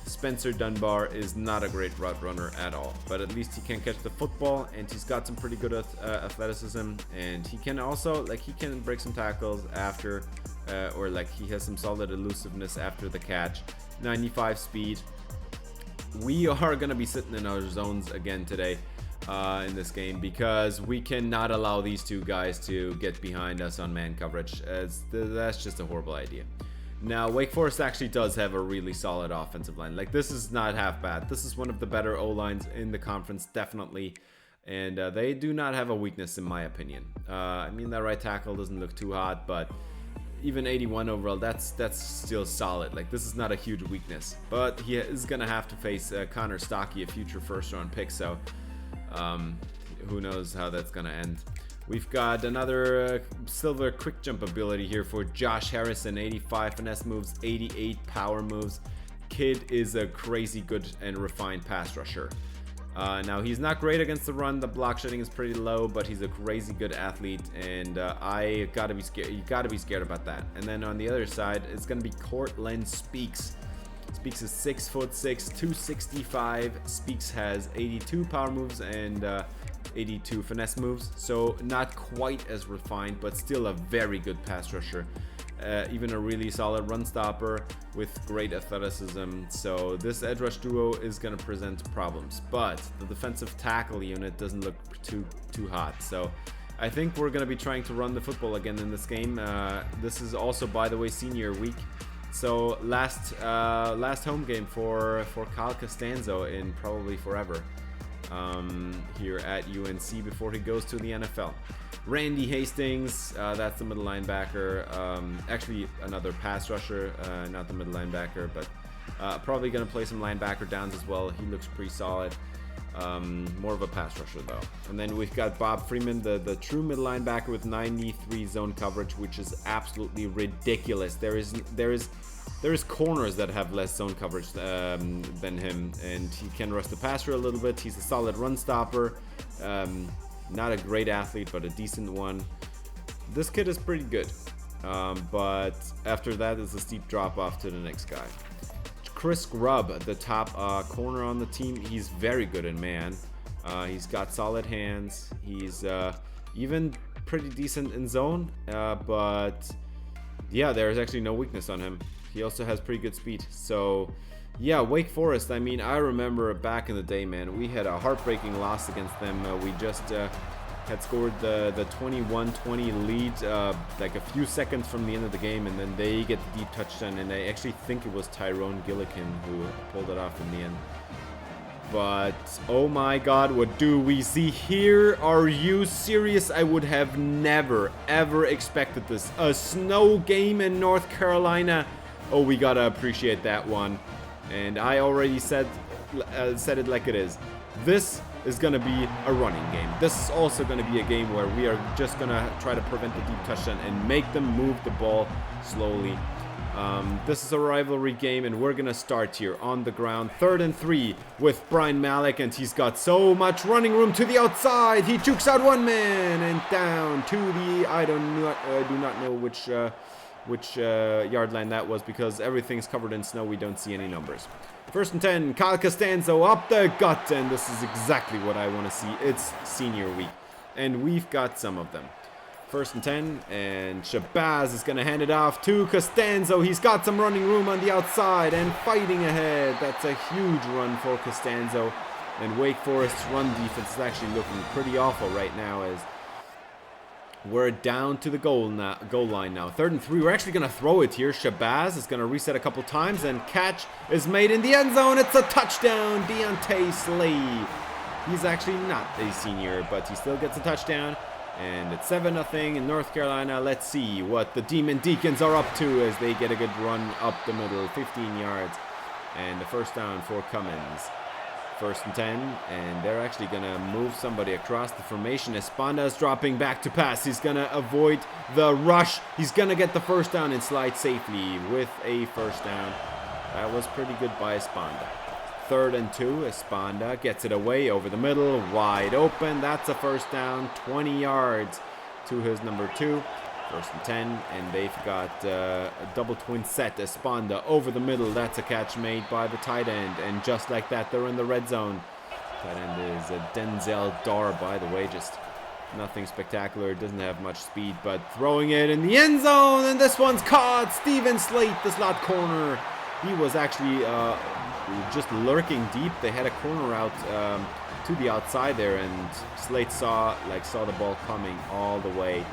Speaker 1: Spencer Dunbar is not a great route runner at all, but at least he can catch the football, and he's got some pretty good athleticism, and he can also, like, he can break some tackles after, or like he has some solid elusiveness after the catch. 95 speed. We are going to be sitting in our zones again today in this game, because we cannot allow these two guys to get behind us on man coverage. That's just a horrible idea. Now, Wake Forest actually does have a really solid offensive line. Like, this is not half bad. This is one of the better O-lines in the conference, definitely. And they do not have a weakness, in my opinion. I mean, that right tackle doesn't look too hot, but even 81 overall, that's still solid. Like, this is not a huge weakness. But he is going to have to face Connor Stockey, a future first-round pick, so who knows how that's going to end. We've got another silver quick jump ability here for Josh Harrison, 85 finesse moves, 88 power moves. Kid is a crazy good and refined pass rusher. Now, he's not great against the run. The block shedding is pretty low, but he's a crazy good athlete, and I gotta be scared. You gotta be scared about that. And then on the other side, it's gonna be Cortland Speaks. Speaks is 6'6", 265. Speaks has 82 power moves and 82 finesse moves, so not quite as refined, but still a very good pass rusher. Even a really solid run stopper with great athleticism. So this edge rush duo is going to present problems, but the defensive tackle unit doesn't look too hot. So I think we're going to be trying to run the football again in this game. This is also, by the way, senior week. So last home game for Kyle Costanzo in probably forever. here at UNC before he goes to the NFL. Randy Hastings, that's the middle linebacker. Actually, another pass rusher, not the middle linebacker, but probably going to play some linebacker downs as well. He looks pretty solid. More of a pass rusher though. And then we've got Bob Freeman, the true middle linebacker with 93 zone coverage, which is absolutely ridiculous. There is corners that have less zone coverage than him, and he can rush the passer a little bit. He's a solid run stopper. Not a great athlete, but a decent one. This kid is pretty good, but after that is a steep drop off to the next guy. Chris Grubb, the top corner on the team, he's very good in man. He's got solid hands. He's even pretty decent in zone, but yeah, there's actually no weakness on him. He also has pretty good speed. So yeah, Wake Forest, I mean, I remember back in the day, man, we had a heartbreaking loss against them. We just had scored the 21-20 lead like a few seconds from the end of the game, and then they get the deep touchdown, and I actually think it was Tyrone Gillikin who pulled it off in the end. But oh my god, what do we see here? Are you serious? I would have never ever expected this. A snow game in North Carolina. Oh, we gotta appreciate that one. And I already said it like it is. This is going to be a running game. This is also going to be a game where we are just going to try to prevent the deep touchdown and make them move the ball slowly. This is a rivalry game, and we're going to start here on the ground. 3rd and 3 with Brian Malik, and he's got so much running room to the outside. He jukes out one man and down to the, I do not know which yard line that was, because everything's covered in snow. We don't see any numbers. 1st and 10, Kyle Costanzo up the gut, and this is exactly what I want to see. It's senior week, and we've got some of them. 1st and 10, and Shabazz is going to hand it off to Costanzo. He's got some running room on the outside and fighting ahead. That's a huge run for Costanzo, and Wake Forest's run defense is actually looking pretty awful right now, as we're down to the goal line now. 3rd and 3. We're actually going to throw it here. Shabazz is going to reset a couple times, and catch is made in the end zone. It's a touchdown. Deontay Slade. He's actually not a senior, but he still gets a touchdown. And it's 7-0 in North Carolina. Let's see what the Demon Deacons are up to as they get a good run up the middle. 15 yards. And the 1st down for Cummins. 1st and 10, and they're actually going to move somebody across the formation. Esponda is dropping back to pass. He's going to avoid the rush. He's going to get the 1st down and slide safely with a 1st down. That was pretty good by Esponda. 3rd and 2, Esponda gets it away over the middle, wide open. That's a 1st down, 20 yards to his number 2. 1st and 10, and they've got a double twin set. Esponda over the middle. That's a catch made by the tight end, and just like that, they're in the red zone. Tight end is Denzel Dar, by the way. Just nothing spectacular. Doesn't have much speed, but throwing it in the end zone, and this one's caught. Steven Slate, the slot corner. He was actually just lurking deep. They had a corner out to the outside there, and Slate saw the ball coming all the way.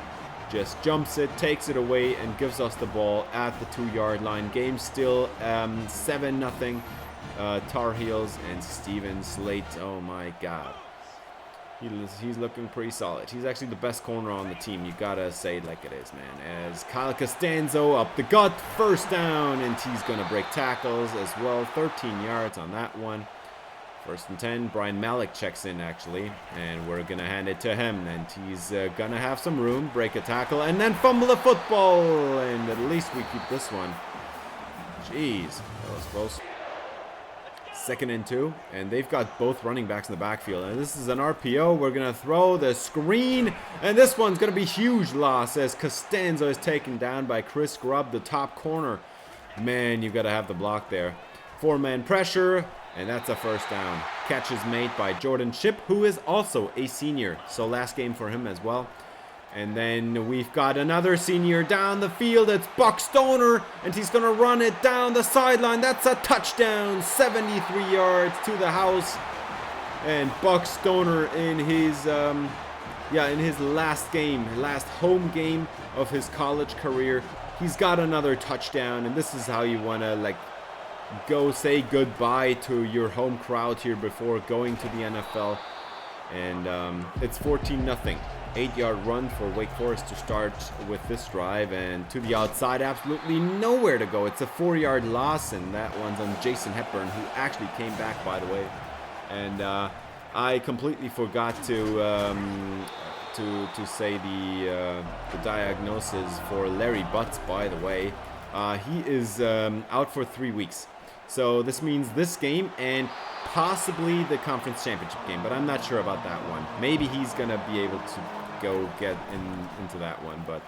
Speaker 1: Just jumps it, takes it away, and gives us the ball at the 2-yard line. Game still 7-0 Tar Heels, and Steven Slate, oh my god. He's looking pretty solid. He's actually the best corner on the team. You gotta say it like it is, man. As Kyle Costanzo up the gut, 1st down, and he's gonna break tackles as well. 13 yards on that one. 1st and 10, Brian Malik checks in actually, and we're gonna hand it to him, and he's gonna have some room, break a tackle, and then fumble the football, and at least we keep this one. Jeez, that was close. 2nd and 2, and they've got both running backs in the backfield, and this is an RPO. We're gonna throw the screen, and this one's gonna be huge loss as Costanzo is taken down by Chris Grubb, the top corner. Man, you gotta have the block there. 4-man pressure, and that's a 1st down. Catch is made by Jordan Shipp, who is also a senior, so last game for him as well. And then we've got another senior down the field. It's Buck Stoner, and he's going to run it down the sideline. That's a touchdown, 73 yards to the house. And Buck Stoner in his last home game of his college career, he's got another touchdown, and this is how you want to go say goodbye to your home crowd here before going to the NFL. And it's 14-0. 8-yard run for Wake Forest to start with this drive, and to the outside, absolutely nowhere to go. It's a 4-yard loss, and that one's on Jason Hepburn, who actually came back, by the way. And I completely forgot to say the diagnosis for Larry Butts, by the way. He is out for 3 weeks. So this means this game and possibly the conference championship game, but I'm not sure about that one. Maybe he's going to be able to go get into that one, but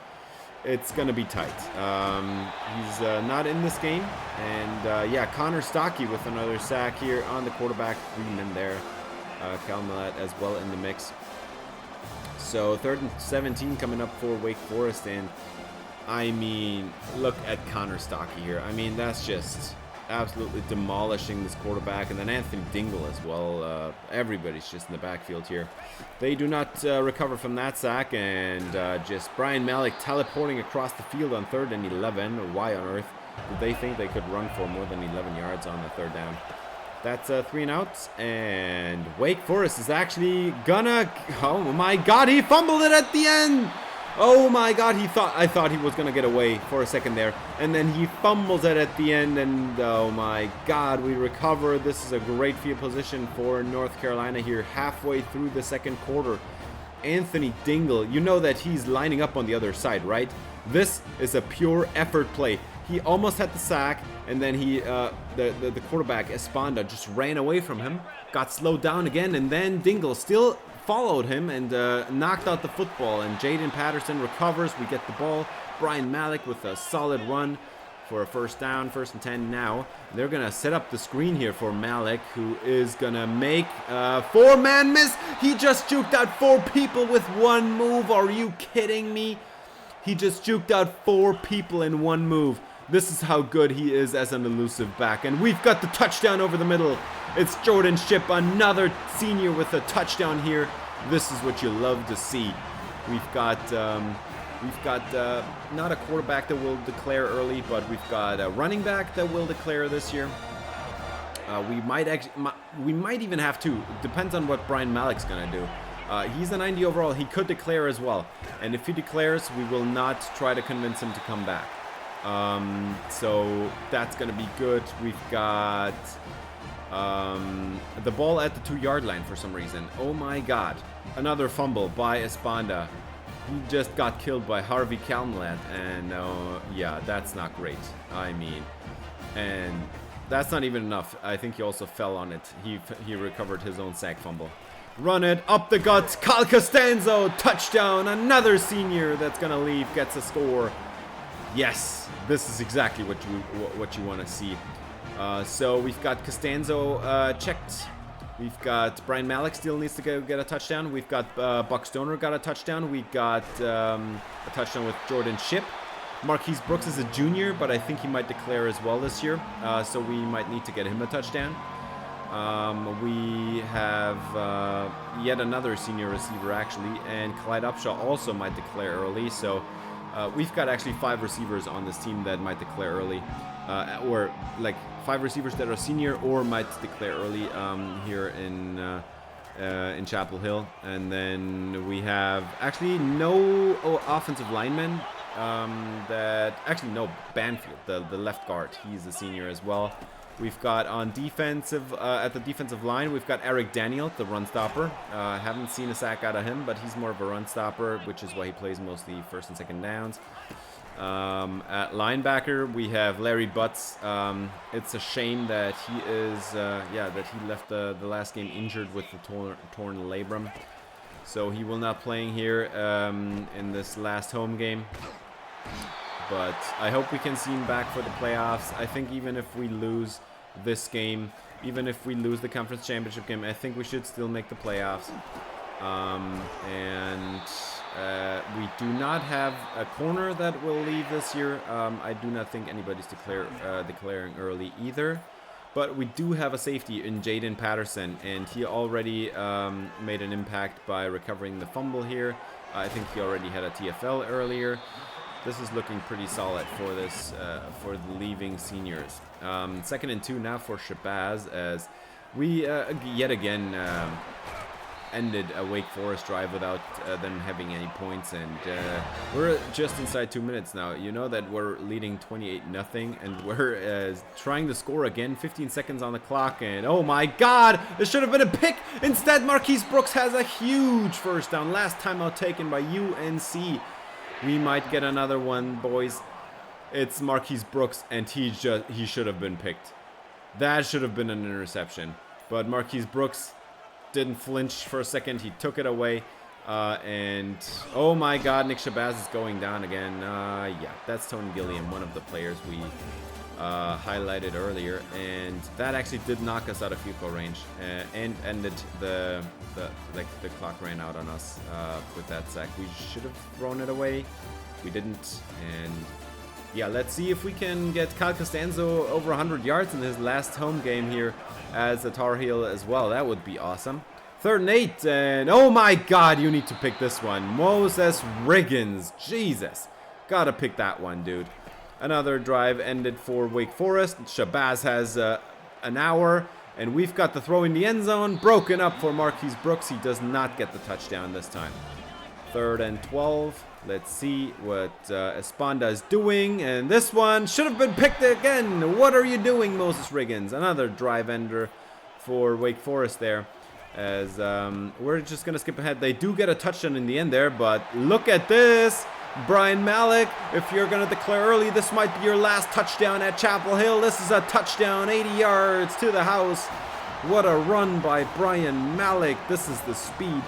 Speaker 1: it's going to be tight. He's not in this game. And yeah, Connor Stockey with another sack here on the quarterback. 3 men there. Cal Millett as well in the mix. So 3rd and 17 coming up for Wake Forest. And I mean, look at Connor Stockey here. I mean, that's just absolutely demolishing this quarterback. And then Anthony Dingle as well. Everybody's just in the backfield here. They do not recover from that sack. And just Brian Malik teleporting across the field on 3rd and 11. Why on earth did they think they could run for more than 11 yards on the 3rd down? That's 3 and outs, and Wake Forest is actually gonna. Oh my God! He fumbled it at the end. Oh my God! I thought he was gonna get away for a second there, and then he fumbles it at the end. And oh my God, we recover. This is a great field position for North Carolina here, halfway through the 2nd quarter. Anthony Dingle, you know that he's lining up on the other side, right? This is a pure effort play. He almost had the sack, and then the quarterback, Esponda, just ran away from him, got slowed down again, and then Dingle still followed him and knocked out the football. And Jaden Patterson recovers. We get the ball. Brian Malik with a solid run for a 1st down, 1st and 10 now. They're going to set up the screen here for Malik, who is going to make a 4-man miss. He just juked out 4 people with 1 move. Are you kidding me? He just juked out 4 people in 1 move. This is how good he is as an elusive back. And we've got the touchdown over the middle. It's Jordan Shipp, another senior with a touchdown here. This is what you love to see. We've got not a quarterback that will declare early, but we've got a running back that will declare this year. We might even have 2. Depends on what Brian Malik's gonna do. He's a 90 overall. He could declare as well. And if he declares, we will not try to convince him to come back. So that's going to be good. We've got the ball at the 2-yard line for some reason. Oh my God. Another fumble by Esponda. He just got killed by Harvey Kalmlat. And yeah, that's not great. I mean, and that's not even enough. I think he also fell on it. He recovered his own sack fumble. Run it up the guts. Cal Costanzo, touchdown. Another senior that's going to leave, gets a score. Yes, this is exactly what you want to see. So we've got Costanzo checked. We've got Brian Malik still needs to get a touchdown. We've got Buck Stoner got a touchdown. We got a touchdown with Jordan Shipp. Marquise Brooks is a junior, but I think he might declare as well this year. So we might need to get him a touchdown. We have yet another senior receiver actually, and Clyde Upshaw also might declare early. So we've got actually 5 receivers on this team that might declare early, or like 5 receivers that are senior or might declare early here in Chapel Hill. And then we have actually no offensive linemen. No, Banfield, the left guard, he's a senior as well. We've got on defensive, at the defensive line, we've got Eric Daniel, the run stopper. Haven't seen a sack out of him, but he's more of a run stopper, which is why he plays mostly 1st and 2nd downs. At linebacker, we have Larry Butts. It's a shame that he is, that he left the last game injured with the torn labrum. So he will not playing here in this last home game. But I hope we can see him back for the playoffs. I think even if we lose this game, even if we lose the conference championship game, I think we should still make the playoffs. We do not have a corner that will leave this year. I do not think anybody's declaring early either. But we do have a safety in Jaden Patterson, and he already made an impact by recovering the fumble here. I think he already had a TFL earlier. This is looking pretty solid for this for the leaving seniors. 2nd and 2 now for Shabazz, as we yet again ended a Wake Forest drive without them having any points, and we're just inside 2 minutes now. You know that we're leading 28-0, and we're trying to score again. 15 seconds on the clock, and oh my God, this should have been a pick. Instead, Marquise Brooks has a huge first down. Last timeout taken by UNC. We might get another one, boys. It's Marquise Brooks, and he should have been picked. That should have been an interception, but Marquise Brooks didn't flinch for a second. He took it away, and oh my God, Nick Shabazz is going down again. Yeah, that's Tony Gilliam, one of the players we highlighted earlier, and that actually did knock us out of field goal range and ended the clock ran out on us with that sack. We should have thrown it away. We didn't, and yeah, let's see if we can get Kyle Costanzo over 100 yards in his last home game here as a Tar Heel as well. That would be awesome. 3rd and 8, and oh my God, you need to pick this one. Moses Riggins, Jesus. Gotta pick that one, dude. Another drive ended for Wake Forest. Shabazz has an hour, and we've got the throw in the end zone. Broken up for Marquise Brooks. He does not get the touchdown this time. 3rd and 12. Let's see what Esponda is doing. And this one should have been picked again. What are you doing, Moses Riggins? Another drive ender for Wake Forest there. As we're just going to skip ahead. They do get a touchdown in the end there, but look at this. Brian Malik, if you're going to declare early, this might be your last touchdown at Chapel Hill. This is a touchdown, 80 yards to the house. What a run by Brian Malik. This is the speed.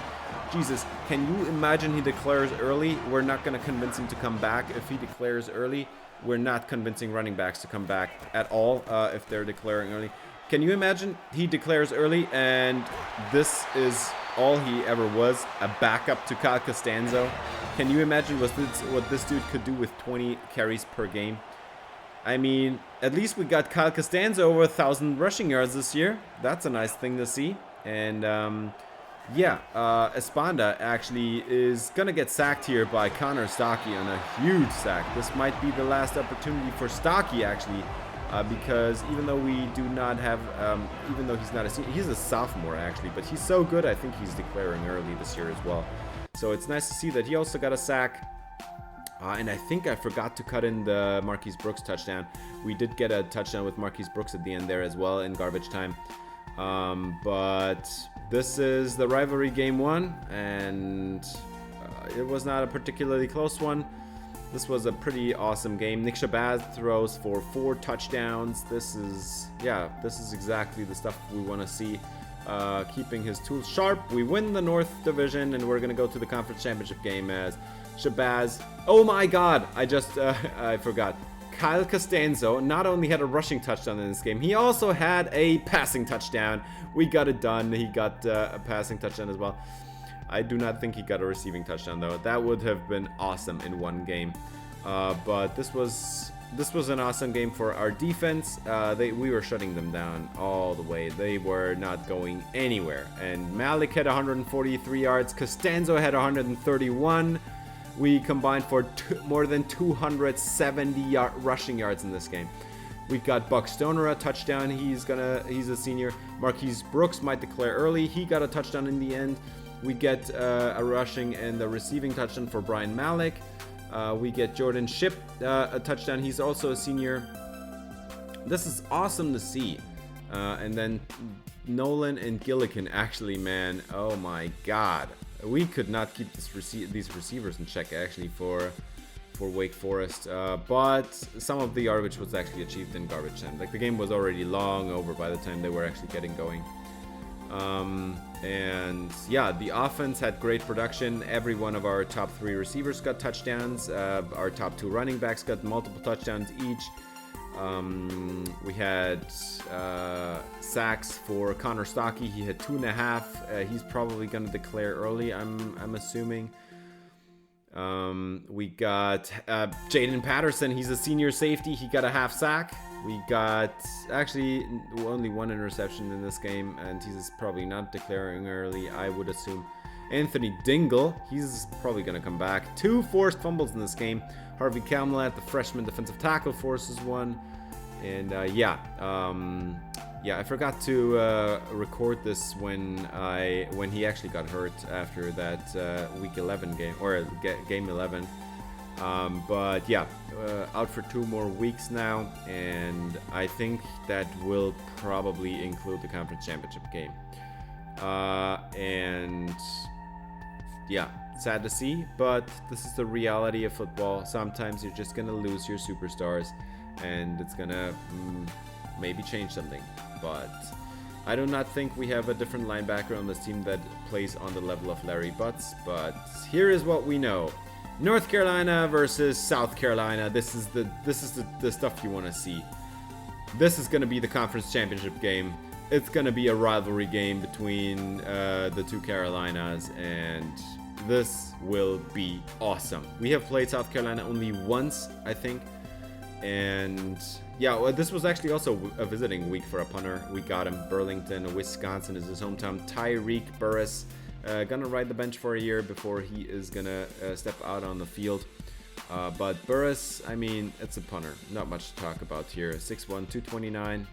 Speaker 1: Jesus, can you imagine he declares early? We're not going to convince him to come back. If he declares early, we're not convincing running backs to come back at all if they're declaring early. Can you imagine he declares early and this is all he ever was, a backup to Kyle Costanzo? Can you imagine what this dude could do with 20 carries per game? I mean, at least we got Kyle Costanzo over 1,000 rushing yards this year. That's a nice thing to see. And yeah, Esponda actually is going to get sacked here by Connor Stockey on a huge sack. This might be the last opportunity for Stockey, actually, because even though we do not have, even though he's not a senior, he's a sophomore, actually, but he's so good, I think he's declaring early this year as well. So it's nice to see that he also got a sack. And I think I forgot to cut in the Marquise Brooks touchdown. We did get a touchdown with Marquise Brooks at the end there as well in garbage time. But this is the rivalry game 1, and it was not a particularly close one. This was a pretty awesome game. Nick Shabazz throws for 4 touchdowns. This is exactly the stuff we want to see. Keeping his tools sharp. We win the North Division, and we're going to go to the conference championship game as Shabazz. Oh my God, I forgot. Kyle Costanzo not only had a rushing touchdown in this game, he also had a passing touchdown. We got it done. He got a passing touchdown as well. I do not think he got a receiving touchdown though. That would have been awesome in one game. But this was an awesome game for our defense. We were shutting them down all the way. They were not going anywhere. And Malik had 143 yards. Costanzo had 131. We combined for more than 270 rushing yards in this game. We got Buck Stoner a touchdown. He's a senior. Marquise Brooks might declare early. He got a touchdown in the end. We get a rushing and a receiving touchdown for Brian Malik. We get Jordan Shipp a touchdown. He's also a senior. This is awesome to see. And then Nolan and Gillikin, actually, man, oh my God. We could not keep these receivers in check, actually, for Wake Forest. But some of the yardage was actually achieved in garbage time. Like, the game was already long over by the time they were actually getting going. And yeah, the offense had great production. Every one of our top 3 receivers got touchdowns. Our top 2 running backs got multiple touchdowns each. We had sacks for Connor Stockey. He had 2.5. He's probably going to declare early, I'm assuming. We got Jaden Patterson. He's a senior safety. He got a half sack. We got actually only 1 interception in this game, and he's probably not declaring early, I would assume. Anthony Dingle, he's probably going to come back. 2 forced fumbles in this game. Harvey Kamlat, the freshman defensive tackle, forces 1. And I forgot to record this when he actually got hurt after that week 11 game, or game 11. But yeah, out for 2 more weeks now, and I think that will probably include the conference championship game. And yeah, sad to see, but this is the reality of football. Sometimes you're just gonna lose your superstars, and it's gonna maybe change something. But I do not think we have a different linebacker on this team that plays on the level of Larry Butts. But here is what we know. North Carolina versus South Carolina. This is the stuff you want to see. This is going to be the conference championship game. It's going to be a rivalry game between the 2 Carolinas, and this will be awesome. We have played South Carolina only once, I think. And yeah, well, this was actually also a visiting week for a punter. We got him. Burlington, Wisconsin is his hometown. Tyreek Burris, gonna ride the bench for a year before he is gonna step out on the field. But Burris, I mean, it's a punter. Not much to talk about here. 6'1", 229.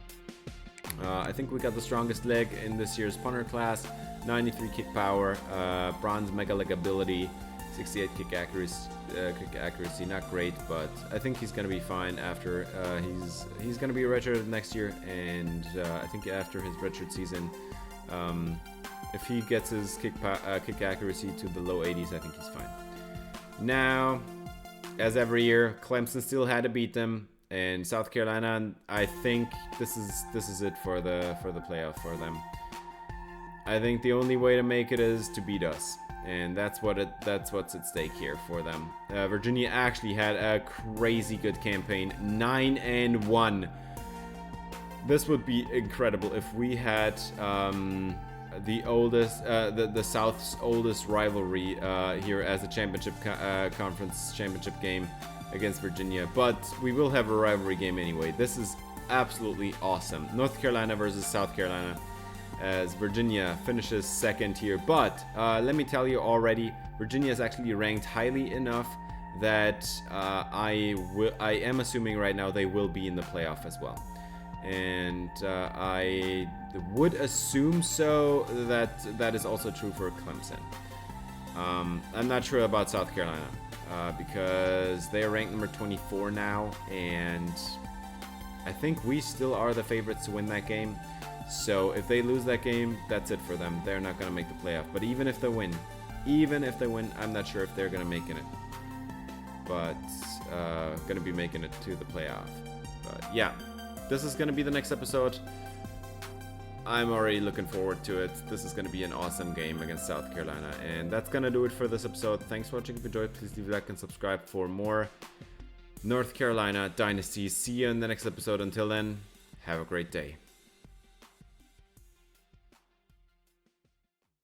Speaker 1: I think we got the strongest leg in this year's punter class. 93 kick power, bronze mega leg ability, 68 kick accuracy, not great, but I think he's gonna be fine after he's gonna be redshirted next year, and I think after his redshirt season, if he gets his kick accuracy to the low 80s, I think he's fine. Now, as every year, Clemson still had to beat them, and South Carolina, I think this is it for the playoff for them. I think the only way to make it is to beat us. And that's what's at stake here for them. Virginia actually had a crazy good campaign, 9-1. This would be incredible if we had the South's oldest rivalry here as a championship conference championship game against Virginia. But we will have a rivalry game anyway. This is absolutely awesome. North Carolina versus South Carolina, as Virginia finishes second here. But let me tell you already, Virginia is actually ranked highly enough that I am assuming right now they will be in the playoff as well. And I would assume so that is also true for Clemson. I'm not sure about South Carolina because they are ranked number 24 now, and I think we still are the favorites to win that game. So if they lose that game, that's it for them. They're not going to make the playoff. But even if they win, I'm not sure if they're going to make it. But going to be making it to the playoff. But yeah, this is going to be the next episode. I'm already looking forward to it. This is going to be an awesome game against South Carolina. And that's going to do it for this episode. Thanks for watching. If you enjoyed, please leave a like and subscribe for more North Carolina Dynasty. See you in the next episode. Until then, have a great day.